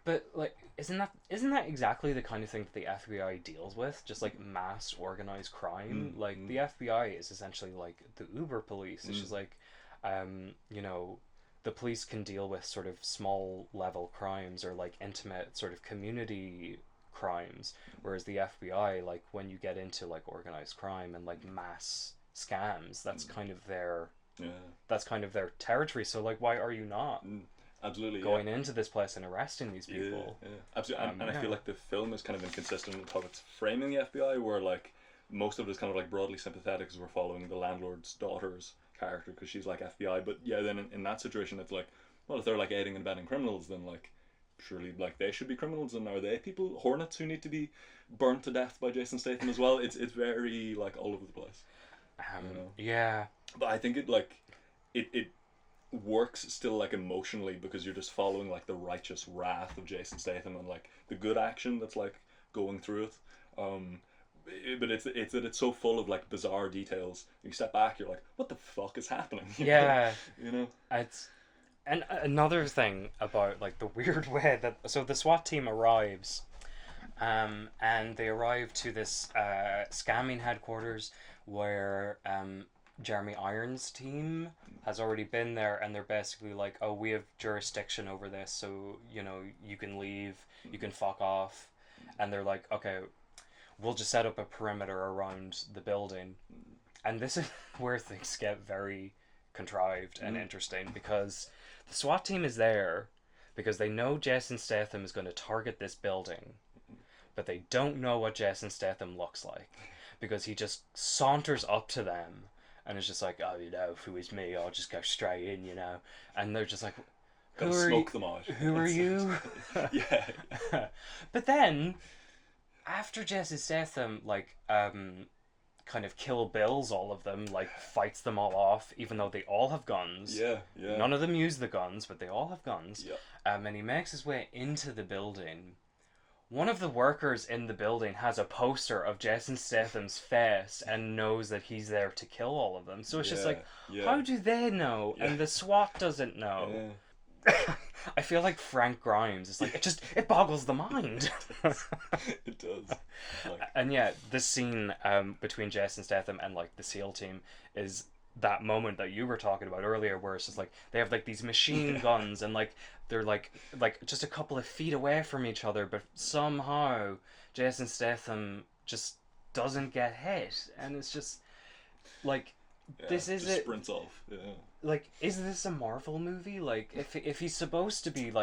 but like, isn't that exactly the kind of thing that the FBI deals with? Just like mass organized crime. Like the FBI is essentially like the Uber police. It's just like, the police can deal with sort of small level crimes or like intimate sort of community crimes, whereas the FBI, like when you get into like organized crime and like mass scams, that's kind of their territory. So like, why are you not absolutely going into this place and arresting these people? Yeah. Absolutely. And I feel like the film is kind of inconsistent with how it's framing the FBI, where like most of it is kind of like broadly sympathetic because we're following the landlord's daughter's character because she's like FBI, but then in that situation it's like, well, if they're like aiding and abetting criminals, then like surely like they should be criminals, and are they hornets who need to be burnt to death by Jason Statham as well? It's very like all over the place. Yeah, but I think it works still like emotionally because you're just following like the righteous wrath of Jason Statham and like the good action that's like going through it. But it's so full of like bizarre details. You step back, you're like, what the fuck is happening? Yeah. It's and another thing about like the weird way that, so the SWAT team arrives, and they arrive to this scamming headquarters where Jeremy Irons' team has already been there, and they're basically like, oh, we have jurisdiction over this, so you can leave, you can fuck off, and they're like, okay, we'll just set up a perimeter around the building, and this is where things get very contrived and interesting, because the SWAT team is there because they know Jason Statham is going to target this building, but they don't know what Jason Statham looks like, because he just saunters up to them and is just like, oh, who is me? I'll just go straight in, and they're just like, Gotta smoke them out. Who are you? Yeah. But then, after Jason Statham, kind of Kill Bills all of them, fights them all off, even though they all have guns. Yeah, yeah. None of them use the guns, but they all have guns. Yeah. And he makes his way into the building. One of the workers in the building has a poster of Jason Statham's face and knows that he's there to kill all of them. So it's just like, how do they know? Yeah. And the SWAT doesn't know. Yeah. I feel like Frank Grimes. It's like, it boggles the mind. It does. And yeah, this scene between Jason Statham and the SEAL team is that moment that you were talking about earlier, where it's just like they have these machine guns, and they're like just a couple of feet away from each other, but somehow Jason Statham just doesn't get hit, and it's just this is just it. sprints off. Yeah. Is this a Marvel movie? If he's supposed to be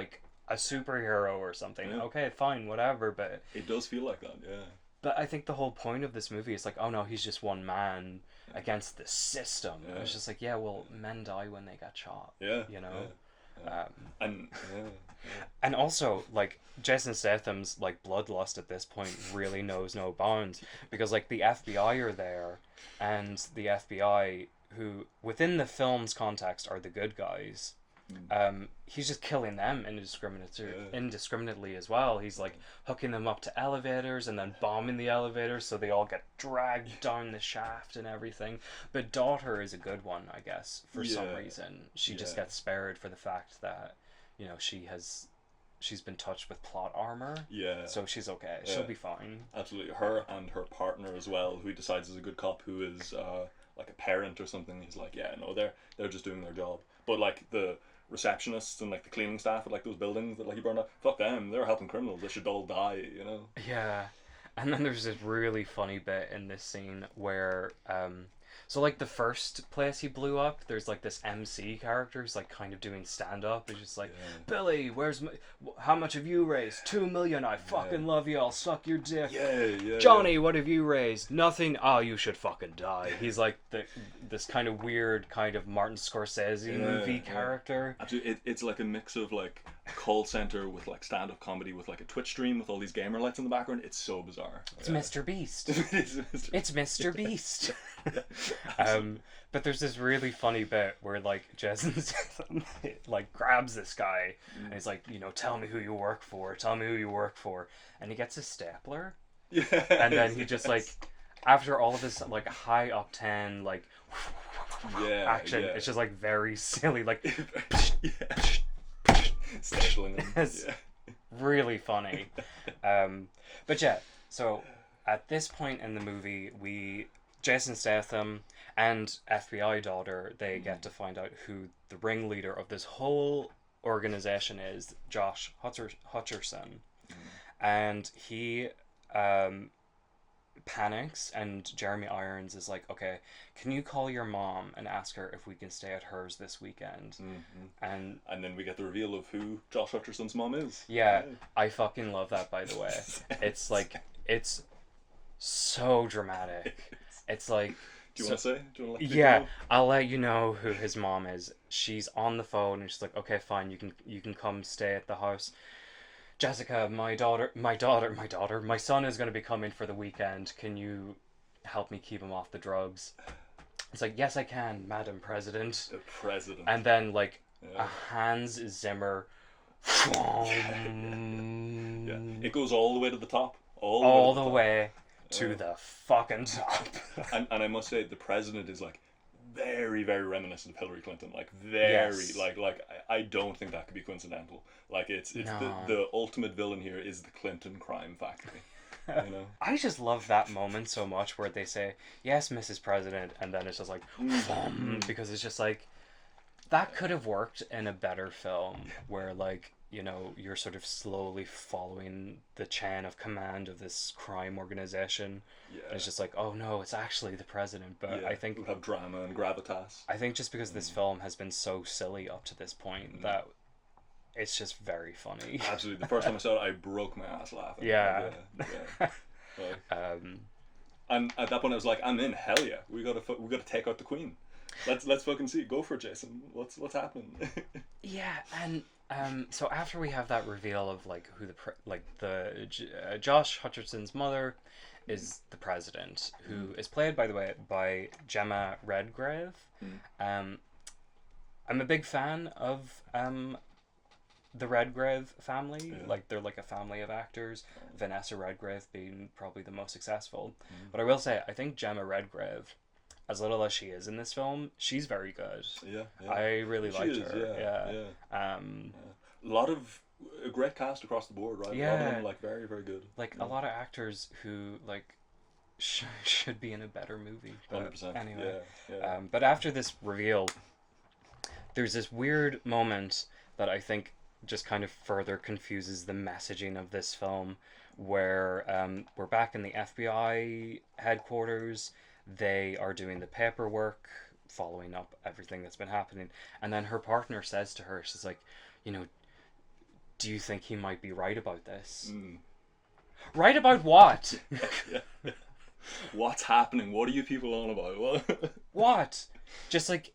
a superhero or something, okay, fine, whatever, but it does feel like that, yeah. But I think the whole point of this movie is oh no, he's just one man against the system. Yeah. It's just well, men die when they get shot. Yeah. Yeah. And and also Jason Statham's bloodlust at this point really knows no bounds, because the FBI are there, and the FBI, who within the film's context are the good guys, he's just killing them indiscriminately as well. He's hooking them up to elevators and then bombing the elevators, so they all get dragged down the shaft and everything. But Daughter is a good one, I guess, for some reason. She just gets spared for the fact that she's been touched with plot armor. Yeah. So she's okay. Yeah. She'll be fine. Absolutely. Her and her partner as well, who he decides is a good cop, who is a parent or something. He's they're just doing their job. But the receptionists and the cleaning staff at those buildings that he burned up, fuck them, they're helping criminals, they should all die, Yeah. And then there's this really funny bit in this scene where so the first place he blew up, there's this MC character who's kind of doing stand up. He's just Billy, how much have you raised? 2 million. I fucking love you, I'll suck your dick. Johnny, what have you raised? Nothing. Oh, you should fucking die. He's this kind of weird kind of Martin Scorsese movie character. Absolutely. It's a mix of a call center with stand up comedy with a Twitch stream with all these gamer lights in the background. It's so bizarre. It's Mr. Beast. It's Mr. Beast. But there's this really funny bit where Jason grabs this guy and he's tell me who you work for, and he gets a stapler, and then he just after all of this high octane action, it's just very silly stapling him. It's really funny. But yeah, so at this point in the movie, Jason Statham and FBI Daughter, they get to find out who the ringleader of this whole organization is, Josh Hutcherson. And he panics, and Jeremy Irons is okay, can you call your mom and ask her if we can stay at hers this weekend? And then we get the reveal of who Josh Hutcherson's mom is. Yeah, I fucking love that, by the way. It's it's so dramatic. It's do you want to say? Do you want to yeah, I'll let you know who his mom is. She's on the phone and she's okay, fine, you can come stay at the house. Jessica, my son is going to be coming for the weekend. Can you help me keep him off the drugs? It's yes, I can, Madam President. The President. And then a Hans Zimmer. It goes all the way to the top. All the way to the fucking top. and I must say, the president is very, very reminiscent of Hillary Clinton. Very, yes. I don't think that could be coincidental. It's no. The ultimate villain here is the Clinton crime factory. You know. I just love that moment so much where they say, "Yes, Mrs. President," and then it's just like, because it's just like, that could have worked in a better film where, like, you know, you're sort of slowly following the chain of command of this crime organization. Yeah. And it's just like, oh no, it's actually the president. But Yeah, I it think would have drama and gravitas. I think just because this film has been so silly up to this point that it's just very funny. Absolutely. The first time I saw it, I broke my ass laughing. Yeah. Yeah. Like, and at that point, I was like, "I'm in. Hell yeah! We gotta take out the Queen. Let's fucking see. Go for it, Jason. What's happening?" Yeah, and so after we have that reveal of like who Josh Hutcherson's mother is the president, who is played, by the way, by Gemma Redgrave. I'm a big fan of the Redgrave family. Yeah. Like, they're like a family of actors, Vanessa Redgrave being probably the most successful. But I will say, I think Gemma Redgrave, as little as she is in this film, she's very good. Yeah. I really liked her. Yeah. A lot of a great cast across the board, right? Yeah. A lot of them, like, very, very good. Like, a lot of actors who, like, should be in a better movie. But 100%. anyway. Yeah. But after this reveal, there's this weird moment that I think just kind of further confuses the messaging of this film, where we're back in the FBI headquarters. They are doing the paperwork, following up everything that's been happening, and then her partner says to her, she's like, you know, do you think he might be right about this? Right about what? Yeah. What's happening? What are you people on about? What? Just like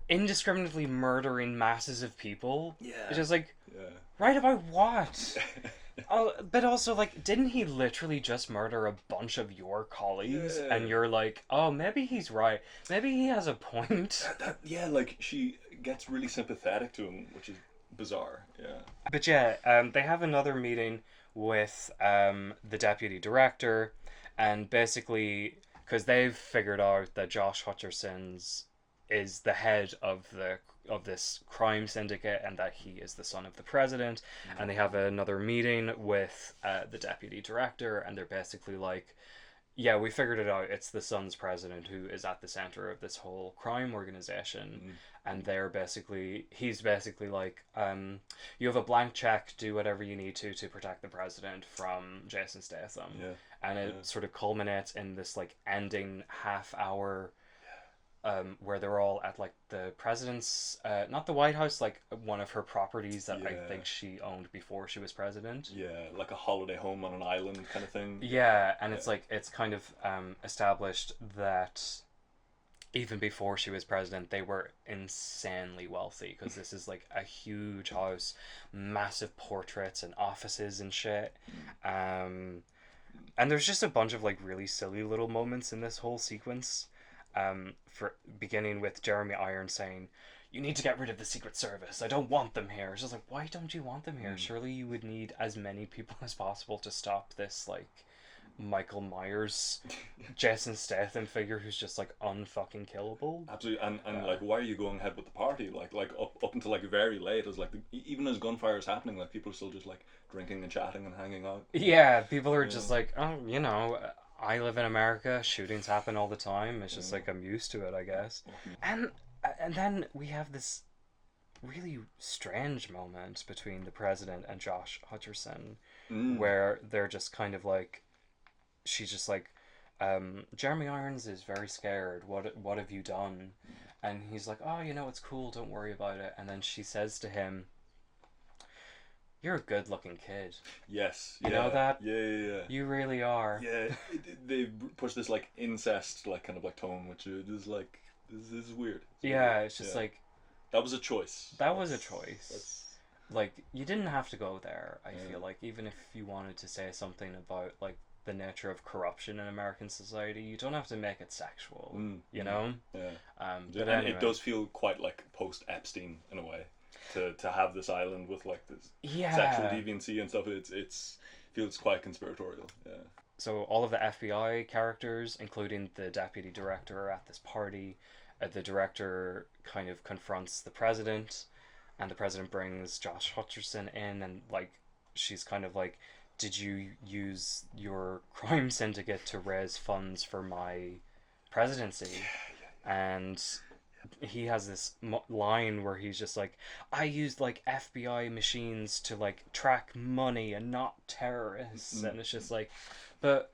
indiscriminately murdering masses of people? Yeah. It's just like, Yeah. right about what? Oh, but also, like, didn't he literally just murder a bunch of your colleagues? Yeah. And you're like, oh, maybe he's right. Maybe he has a point. Yeah, like, she gets really sympathetic to him, which is bizarre. Yeah. But yeah, they have another meeting with the deputy director, and basically, because they've figured out that Josh Hutcherson's is the head of this crime syndicate, and that he is the son of the president, and they have another meeting with the deputy director, and they're basically like, yeah, we figured it out, it's the son's president who is at the center of this whole crime organization. And he's basically like, you have a blank check, do whatever you need to protect the president from Jason Statham. Yeah. And it sort of culminates in this like ending half hour where they're all at like the president's, not the White House, like one of her properties that I think she owned before she was president. Yeah, like a holiday home on an island kind of thing. Yeah, and it's like, it's kind of established that even before she was president, they were insanely wealthy, because this is like a huge house, massive portraits and offices and shit. And there's just a bunch of like really silly little moments in this whole sequence. For beginning with Jeremy Irons saying, "You need to get rid of the Secret Service. I don't want them here." It's just like, why don't you want them here? Surely you would need as many people as possible to stop this like Michael Myers, Jason Statham figure who's just like unfucking killable. Absolutely, and like, why are you going ahead with the party? Like up until like very late, as like even as gunfire is happening, like people are still just like drinking and chatting and hanging out. Yeah, people are just like, oh, you know, I live in America. Shootings happen all the time. It's just like, I'm used to it, I guess. And then we have this really strange moment between the president and Josh Hutcherson, where they're just kind of like, she's just like, Jeremy Irons is very scared. What have you done? And he's like, oh, you know, it's cool. Don't worry about it. And then she says to him, "You're a good-looking kid." Yes. You know that? Yeah. You really are. Yeah, they push this like incest like kind of like tone, which is like, this is weird. It's just like, that was a choice. That was a choice. Like, you didn't have to go there. I feel like, even if you wanted to say something about like the nature of corruption in American society, you don't have to make it sexual. You know? Yeah. But and anyway. it does feel quite like post Epstein in a way, to have this island with like this sexual deviancy and stuff. It's feels quite conspiratorial. Yeah. So all of the FBI characters, including the deputy director, are at this party. The director kind of confronts the president, and the president brings Josh Hutcherson in, and like, she's kind of like, did you use your crime syndicate to raise funds for my presidency? And he has this line where he's just like, I used like FBI machines to like track money and not terrorists. And it's just like, but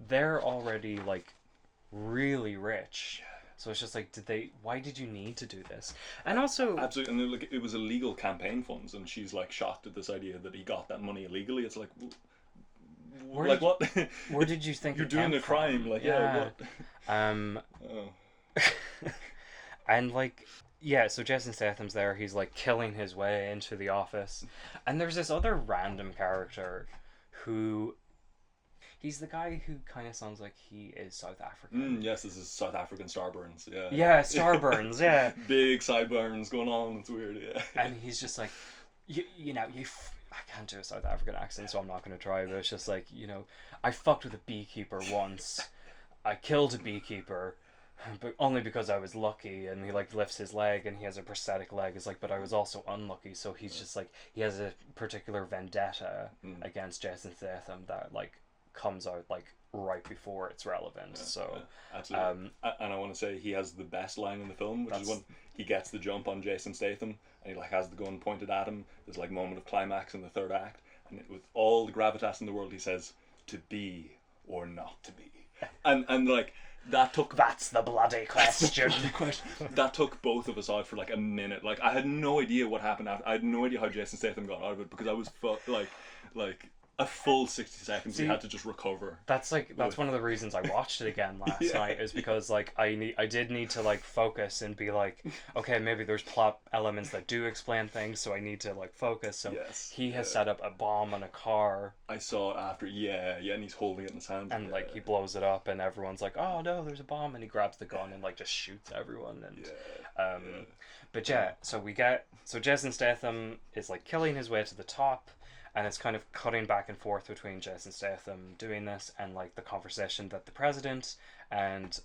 they're already like really rich. So it's just like, why did you need to do this? And also, Absolutely, and then, like, it was illegal campaign funds, and she's like shocked at this idea that he got that money illegally. It's like, where like did, what? where did you think You're it doing came a crime? from? Like, Yeah. what? Oh. And like, yeah, so Jason Statham's there. He's like killing his way into the office, and there's this other random character who he's the guy who kind of sounds like he is South African. Yes, this is South African starburns. Yeah. Yeah, Starburns. Yeah, Big sideburns going on. It's weird. Yeah. and he's just like, I can't do a South African accent, so I'm not going to try. But it's just like, I fucked with a beekeeper once. I killed a beekeeper, but only because I was lucky. And he like lifts his leg, and he has a prosthetic leg. It's like, but I was also unlucky. So he's just like, he has a particular vendetta against Jason Statham that like comes out like right before it's relevant. Absolutely. And I want to say he has the best line in the film, which is when he gets the jump on Jason Statham and he like has the gun pointed at him. There's like moment of climax in the third act, and with all the gravitas in the world, he says, "To be or not to be," and like that took that's the bloody question. That took both of us out for like a minute. Like I had no idea what happened after. I had no idea how Jason Statham got out of it because I was like a full 60 seconds. He had to just recover. That's one of the reasons I watched it again last night, is because like I did need to like focus and be like, okay, maybe there's plot elements that do explain things, so I need to like focus. So he has set up a bomb on a car. I saw it after, and he's holding it in his hand. And like he blows it up, and everyone's like, oh no, there's a bomb, and he grabs the gun and like just shoots everyone. And but so Jason Statham is like killing his way to the top. And it's kind of cutting back and forth between Jason Statham doing this and like the conversation that the president and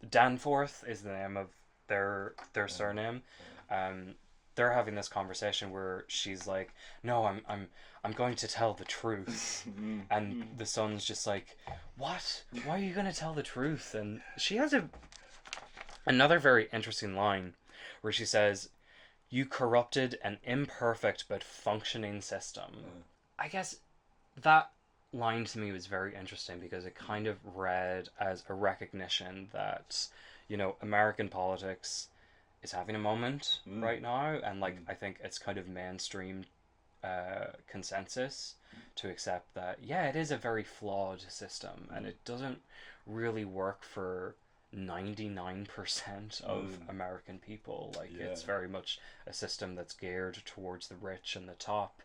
Danforth is the name of their surname. They're having this conversation where she's like, "No, I'm going to tell the truth," and the son's just like, "What? Why are you going to tell the truth?" And she has another very interesting line where she says, "You corrupted an imperfect but functioning system." I guess that line to me was very interesting because it kind of read as a recognition that, American politics is having a moment right now, and like I think it's kind of mainstream consensus to accept that it is a very flawed system and it doesn't really work for 99% of American people. Like it's very much a system that's geared towards the rich and the top.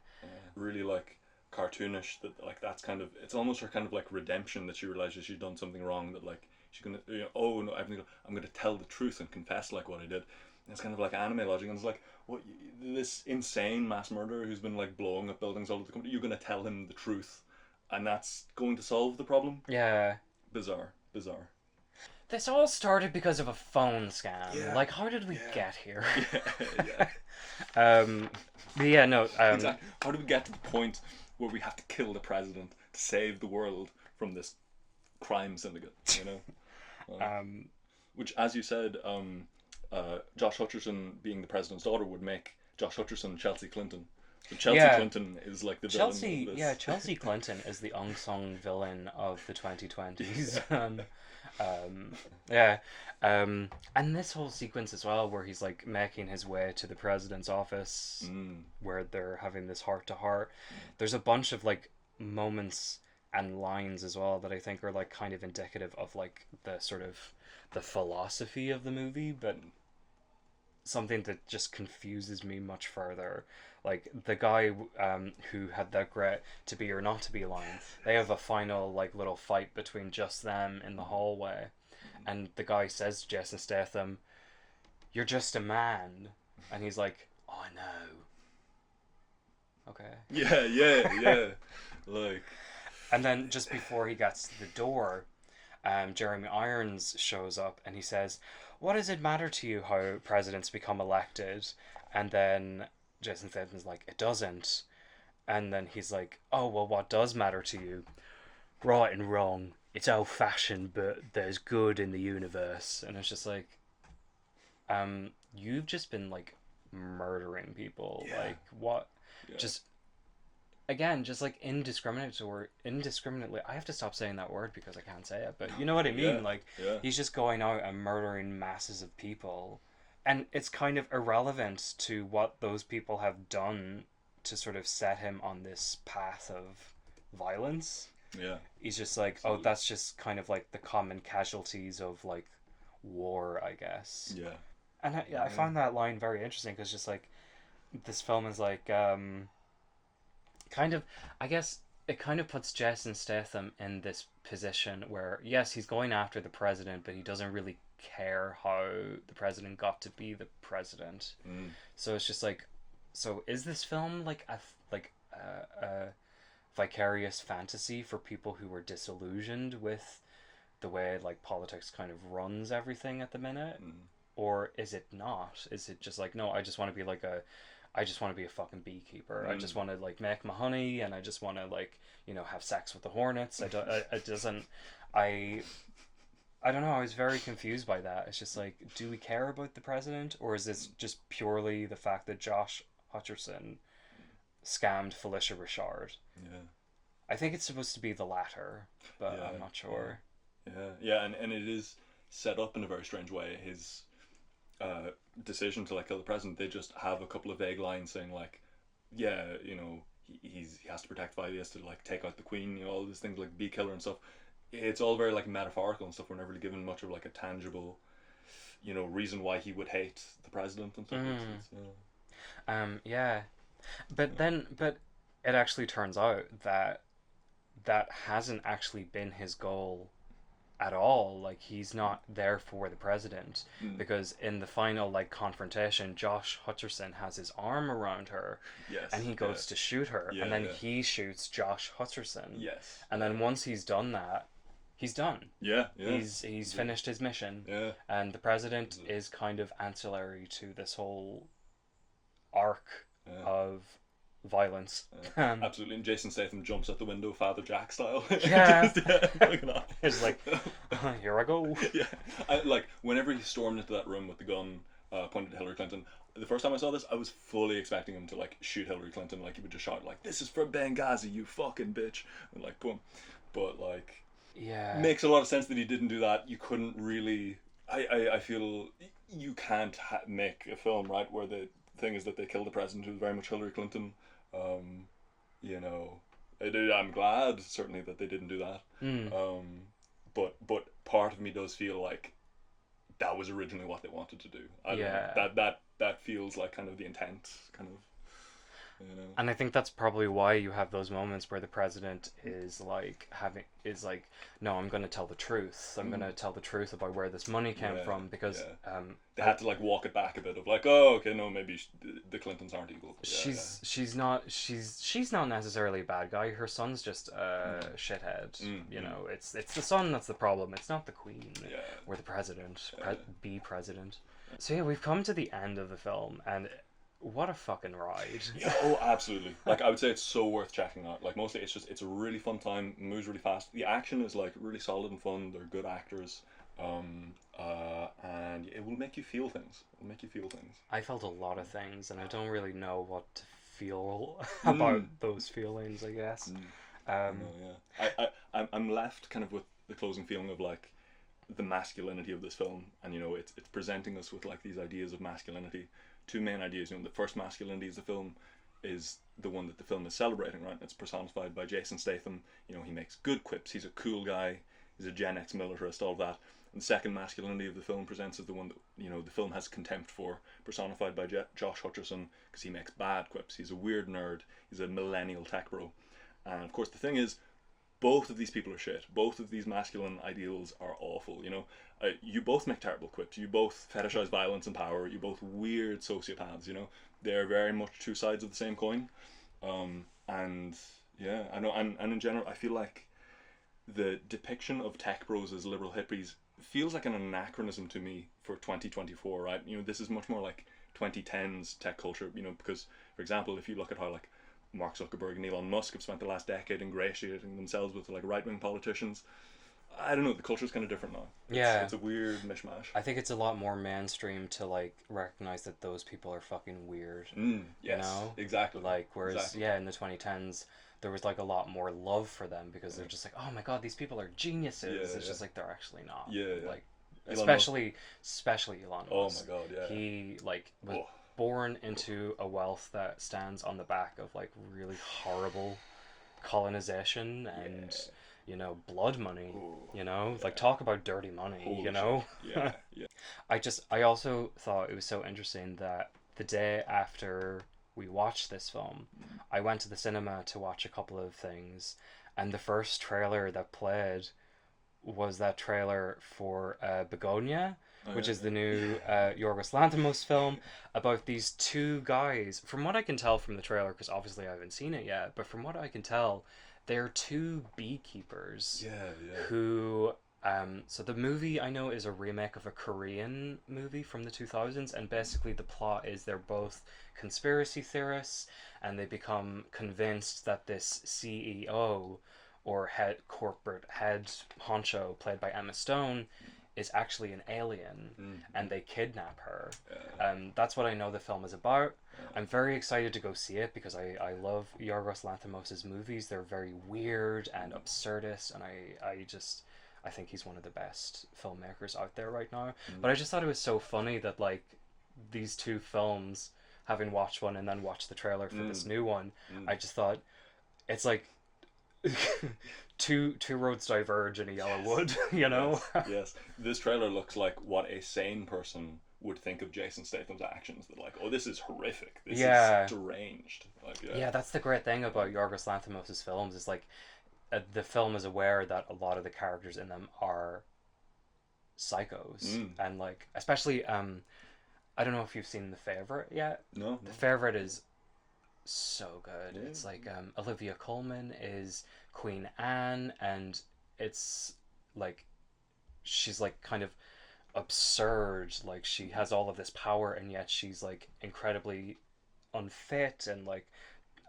Really like cartoonish, that like that's kind of, it's almost her kind of like redemption, that she realizes she's done something wrong, that like she's gonna oh no, I'm gonna tell the truth and confess like what I did. And it's kind of like anime logic, and it's like, what, this insane mass murderer who's been like blowing up buildings all over the country, you're gonna tell him the truth and that's going to solve the problem? Bizarre. This all started because of a phone scam. Like, how did we get here? Exactly. How did we get to the point where we have to kill the president to save the world from this crime syndicate? Which, as you said, Josh Hutcherson being the president's daughter would make Josh Hutcherson Chelsea Clinton. So Chelsea Clinton is like the villain of this. Chelsea Clinton is the unsung villain of the 2020s. And this whole sequence as well, where he's like making his way to the president's office, where they're having this heart to heart. There's a bunch of like moments and lines as well that I think are like kind of indicative of like the sort of the philosophy of the movie, but something that just confuses me much further. Like the guy who had that great "to be or not to be" line, they have a final like little fight between just them in the hallway, and the guy says to Jason Statham, "You're just a man," and he's like, "Oh no." Okay. Yeah. Like. And then just before he gets to the door, Jeremy Irons shows up and he says, "What does it matter to you how presidents become elected?" And then Jason Statham's like, "It doesn't." and then he's like, oh well, what does matter to you? Right and wrong. It's old fashioned, but there's good in the universe. And it's just like, you've just been like murdering people. Yeah. Like what? Yeah. Just again, just like indiscriminately. I have to stop saying that word because I can't say it, but you know what I Yeah. mean. Like Yeah. he's just going out and murdering masses of people, and it's kind of irrelevant to what those people have done to sort of set him on this path of violence. Yeah. He's just like, oh, Absolutely. that's just kind of like the common casualties of like war, I guess. Yeah. And I Yeah. find that line very interesting because just like this film is like kind of, I guess it kind of puts Jason Statham in this position where yes, he's going after the president, but he doesn't really care how the president got to be the president. Mm. So it's just like, so is this film like a vicarious fantasy for people who were disillusioned with the way like politics kind of runs everything at the minute, Mm. or is it not? Is it just like, no, I just want to be like a I just want to be a fucking beekeeper. I just want to like make my honey, and I just want to like, you know, have sex with the hornets. I don't. It doesn't. I. I don't know. I was very confused by that. It's just like, do we care about the president, or is this just purely the fact that Josh Hutcherson scammed Felicia Richard? Yeah. I think it's supposed to be the latter, but Yeah. I'm not sure. Yeah. Yeah. And it is set up in a very strange way. His decision to like kill the president, they just have a couple of vague lines saying like, yeah, you know, he has to protect Vi, he has to like take out the queen, you know, all these things like bee killer and stuff. It's all very like metaphorical and stuff. We're never really given much of like a tangible, you know, reason why he would hate the president and stuff. Yeah, but then, but it actually turns out that that hasn't actually been his goal at all. Like he's not there for the president because in the final like confrontation, Josh Hutcherson has his arm around her, Yes. and he goes to shoot her, Yeah, and then yeah. he shoots Josh Hutcherson. Yes. And then once he's done that, he's done. Yeah. Yeah. He's finished his mission. Yeah. And the president is kind of ancillary to this whole arc of violence. Absolutely. And Jason Statham jumps out the window, Father Jack style. Yeah. Just, yeah, look at that. It's like, here I go. Yeah. Like whenever he stormed into that room with the gun pointed at Hillary Clinton, the first time I saw this, I was fully expecting him to like shoot Hillary Clinton. Like he would just shout like, "This is for Benghazi, you fucking bitch," and like boom. But like, yeah, makes a lot of sense that he didn't do that. You couldn't really. I feel you can't make a film right where the thing is that they killed the president who was very much Hillary Clinton. You know, I'm glad certainly that they didn't do that. But part of me does feel like that was originally what they wanted to do. I don't know. That feels like kind of the intent, kind of. You know. And I think that's probably why you have those moments where the president is like no, I'm going to tell the truth. I'm going to tell the truth about where this money came from because they had to like walk it back a bit of like, oh, okay, no, maybe the Clintons aren't evil. She's not necessarily a bad guy. Her son's just a shithead. You know, it's the son that's the problem. It's not the queen or the president. Be president. So yeah, we've come to the end of the film, and what a fucking ride. Yeah, oh, absolutely. Like, I would say it's so worth checking out. Like, mostly it's a really fun time, moves really fast. The action is, like, really solid and fun. They're good actors. And it will make you feel things. It'll make you feel things. I felt a lot of things, and I don't really know what to feel about those feelings, I guess. I'm left kind of with the closing feeling of, like, the masculinity of this film. And, you know, it's presenting us with, like, these ideas of masculinity. Two main ideas. You know, the first masculinity is the film is the one that the film is celebrating, right? It's personified by Jason Statham. You know, he makes good quips. He's a cool guy. He's a Gen X militarist, all of that. And the second masculinity of the film presents as the one that, you know, the film has contempt for, personified by Josh Hutcherson, because he makes bad quips. He's a weird nerd. He's a millennial tech bro. And of course, the thing is, both of these people are shit. Both of these masculine ideals are awful, you know. You both make terrible quips. You both fetishize violence and power. You're both weird sociopaths, you know. They're very much two sides of the same coin. And yeah, I know. And in general, I feel like the depiction of tech bros as liberal hippies feels like an anachronism to me for 2024, right? You know, this is much more like 2010s tech culture, you know, because, for example, if you look at how, like, Mark Zuckerberg and Elon Musk have spent the last decade ingratiating themselves with like right wing politicians. I don't know. The culture's kind of different now. Yeah. It's a weird mishmash. I think it's a lot more mainstream to like recognize that those people are fucking weird. Yes, you know? exactly. Like, whereas, Exactly. yeah, in the 2010s, there was like a lot more love for them because they're just like, oh my god, these people are geniuses. Yeah, It's yeah. just like they're actually not. Yeah, yeah. Like, Elon especially Elon Oh Musk. my god, yeah. He like was Oh. born into a wealth that stands on the back of like really horrible colonization and you know blood money. You know, like talk about dirty money. Holy you know. shit. Yeah, yeah. I also thought it was so interesting that the day after we watched this film, I went to the cinema to watch a couple of things, and the first trailer that played was that trailer for Begonia, which is the new Yorgos Lanthimos film about these two guys. From what I can tell from the trailer, because obviously I haven't seen it yet, but from what I can tell, they're two beekeepers Yeah, yeah. who so the movie I know is a remake of a Korean movie from the 2000s, and basically the plot is they're both conspiracy theorists and they become convinced that this CEO or corporate head honcho played by Emma Stone is actually an alien and they kidnap her. That's what I know the film is about. I'm very excited to go see it because I love Yorgos Lanthimos' movies. They're very weird and absurdist, and I think he's one of the best filmmakers out there right now. But I just thought it was so funny that like these two films, having watched one and then watched the trailer for this new one, I just thought it's like two roads diverge in a yellow wood, you know? Yes. This trailer looks like what a sane person would think of Jason Statham's actions. That like, oh, this is horrific. This is deranged. Like, yeah, that's the great thing about Yorgos Lanthimos' films is like the film is aware that a lot of the characters in them are psychos and like especially I don't know if you've seen The Favourite yet. No. The Favourite is so good. Yeah. It's like Olivia Colman is Queen Anne, and it's like she's like kind of absurd. Like she has all of this power, and yet she's like incredibly unfit, and like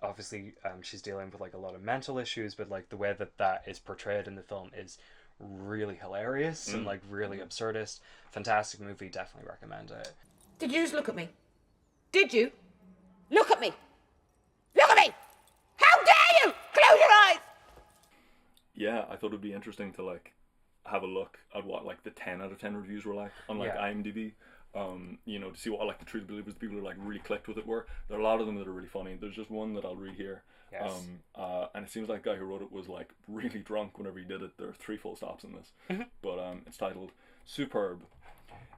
obviously she's dealing with like a lot of mental issues. But like the way that is portrayed in the film is really hilarious and like really absurdist. Fantastic movie. Definitely recommend it. Did you just look at me? Did you? Look at me! Look at me! How dare you! Close your eyes! Yeah, I thought it'd be interesting to like have a look at what like the 10 out of 10 reviews were like on like IMDb. You know, to see what like the true believers, the people who like really clicked with it were. There are a lot of them that are really funny. There's just one that I'll read here. Yes. And it seems like the guy who wrote it was like really drunk whenever he did it. There are 3 full stops in this. But it's titled Superb.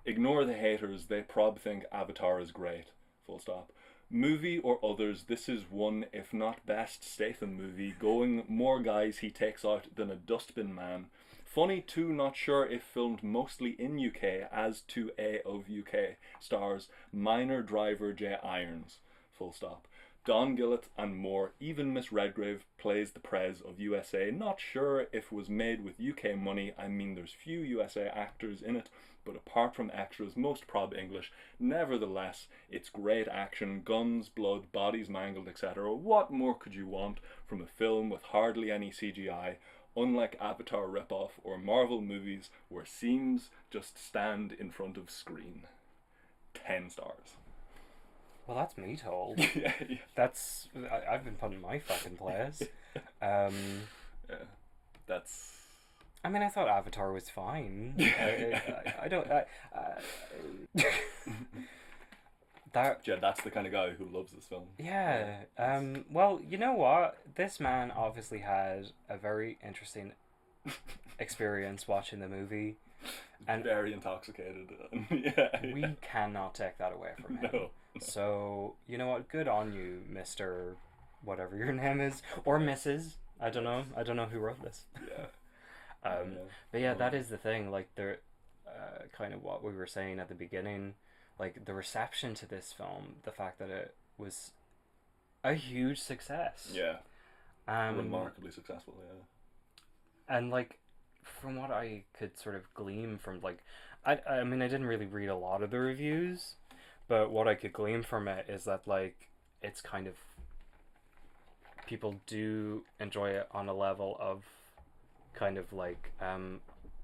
Ignore the haters, they prob think Avatar is great. Full stop. Movie or others, this is one, if not best, Statham movie. Going more guys he takes out than a dustbin man. Funny too, not sure if filmed mostly in UK, as to A of UK. Stars minor driver J. Irons. Full stop. Don Gillett and more. Even Miss Redgrave plays the Prez of USA. Not sure if was made with UK money. I mean, there's few USA actors in it, but apart from extras, most prob English. Nevertheless, it's great action, guns, blood, bodies mangled, etc. What more could you want from a film with hardly any CGI? Unlike Avatar ripoff or Marvel movies where scenes just stand in front of screen. 10 stars. Well, that's me told. Yeah. That's I've been put in my fucking place. Yeah, that's. I mean, I thought Avatar was fine. I don't. That. Yeah, that's the kind of guy who loves this film. Yeah. Well, you know what? This man obviously had a very interesting experience watching the movie. And very intoxicated. Yeah. We cannot take that away from him. No. So, you know what? Good on you, Mr. whatever your name is. Or Mrs. I don't know. I don't know who wrote this. Yeah. But yeah, that is the thing. Like, the kind of what we were saying at the beginning. Like, the reception to this film, the fact that it was a huge success. Yeah. Remarkably successful, yeah. And, like, from what I could sort of glean from, like, I mean, I didn't really read a lot of the reviews, but what I could glean from it is that, like, it's kind of people do enjoy it on a level of kind of like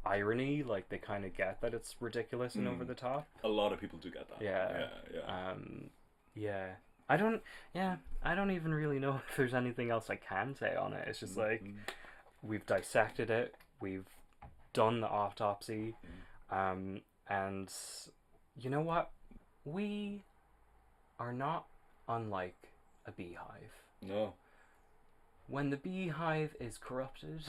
irony, like they kind of get that it's ridiculous and over the top. A lot of people do get that. Yeah. Yeah. Yeah. I don't even really know if there's anything else I can say on it. It's just like we've dissected it, we've done the autopsy, and you know what? We are not unlike a beehive. No. When the beehive is corrupted,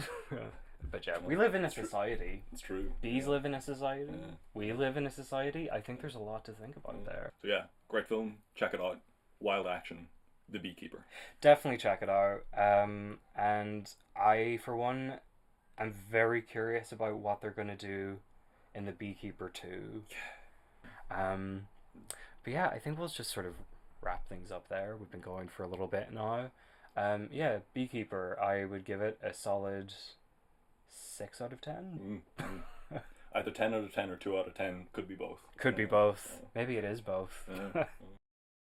but yeah, we live in a society. It's true. Bees live in a society. Yeah. We live in a society. I think there's a lot to think about there. So yeah, great film. Check it out. Wild action. The Beekeeper. Definitely check it out. And I, for one, am very curious about what they're going to do in the Beekeeper 2. But yeah, I think we'll just sort of wrap things up there. We've been going for a little bit now. Yeah, Beekeeper, I would give it a solid 6 out of 10. Either 10 out of 10 or 2 out of 10. Could be both. Could be both. Maybe it is both.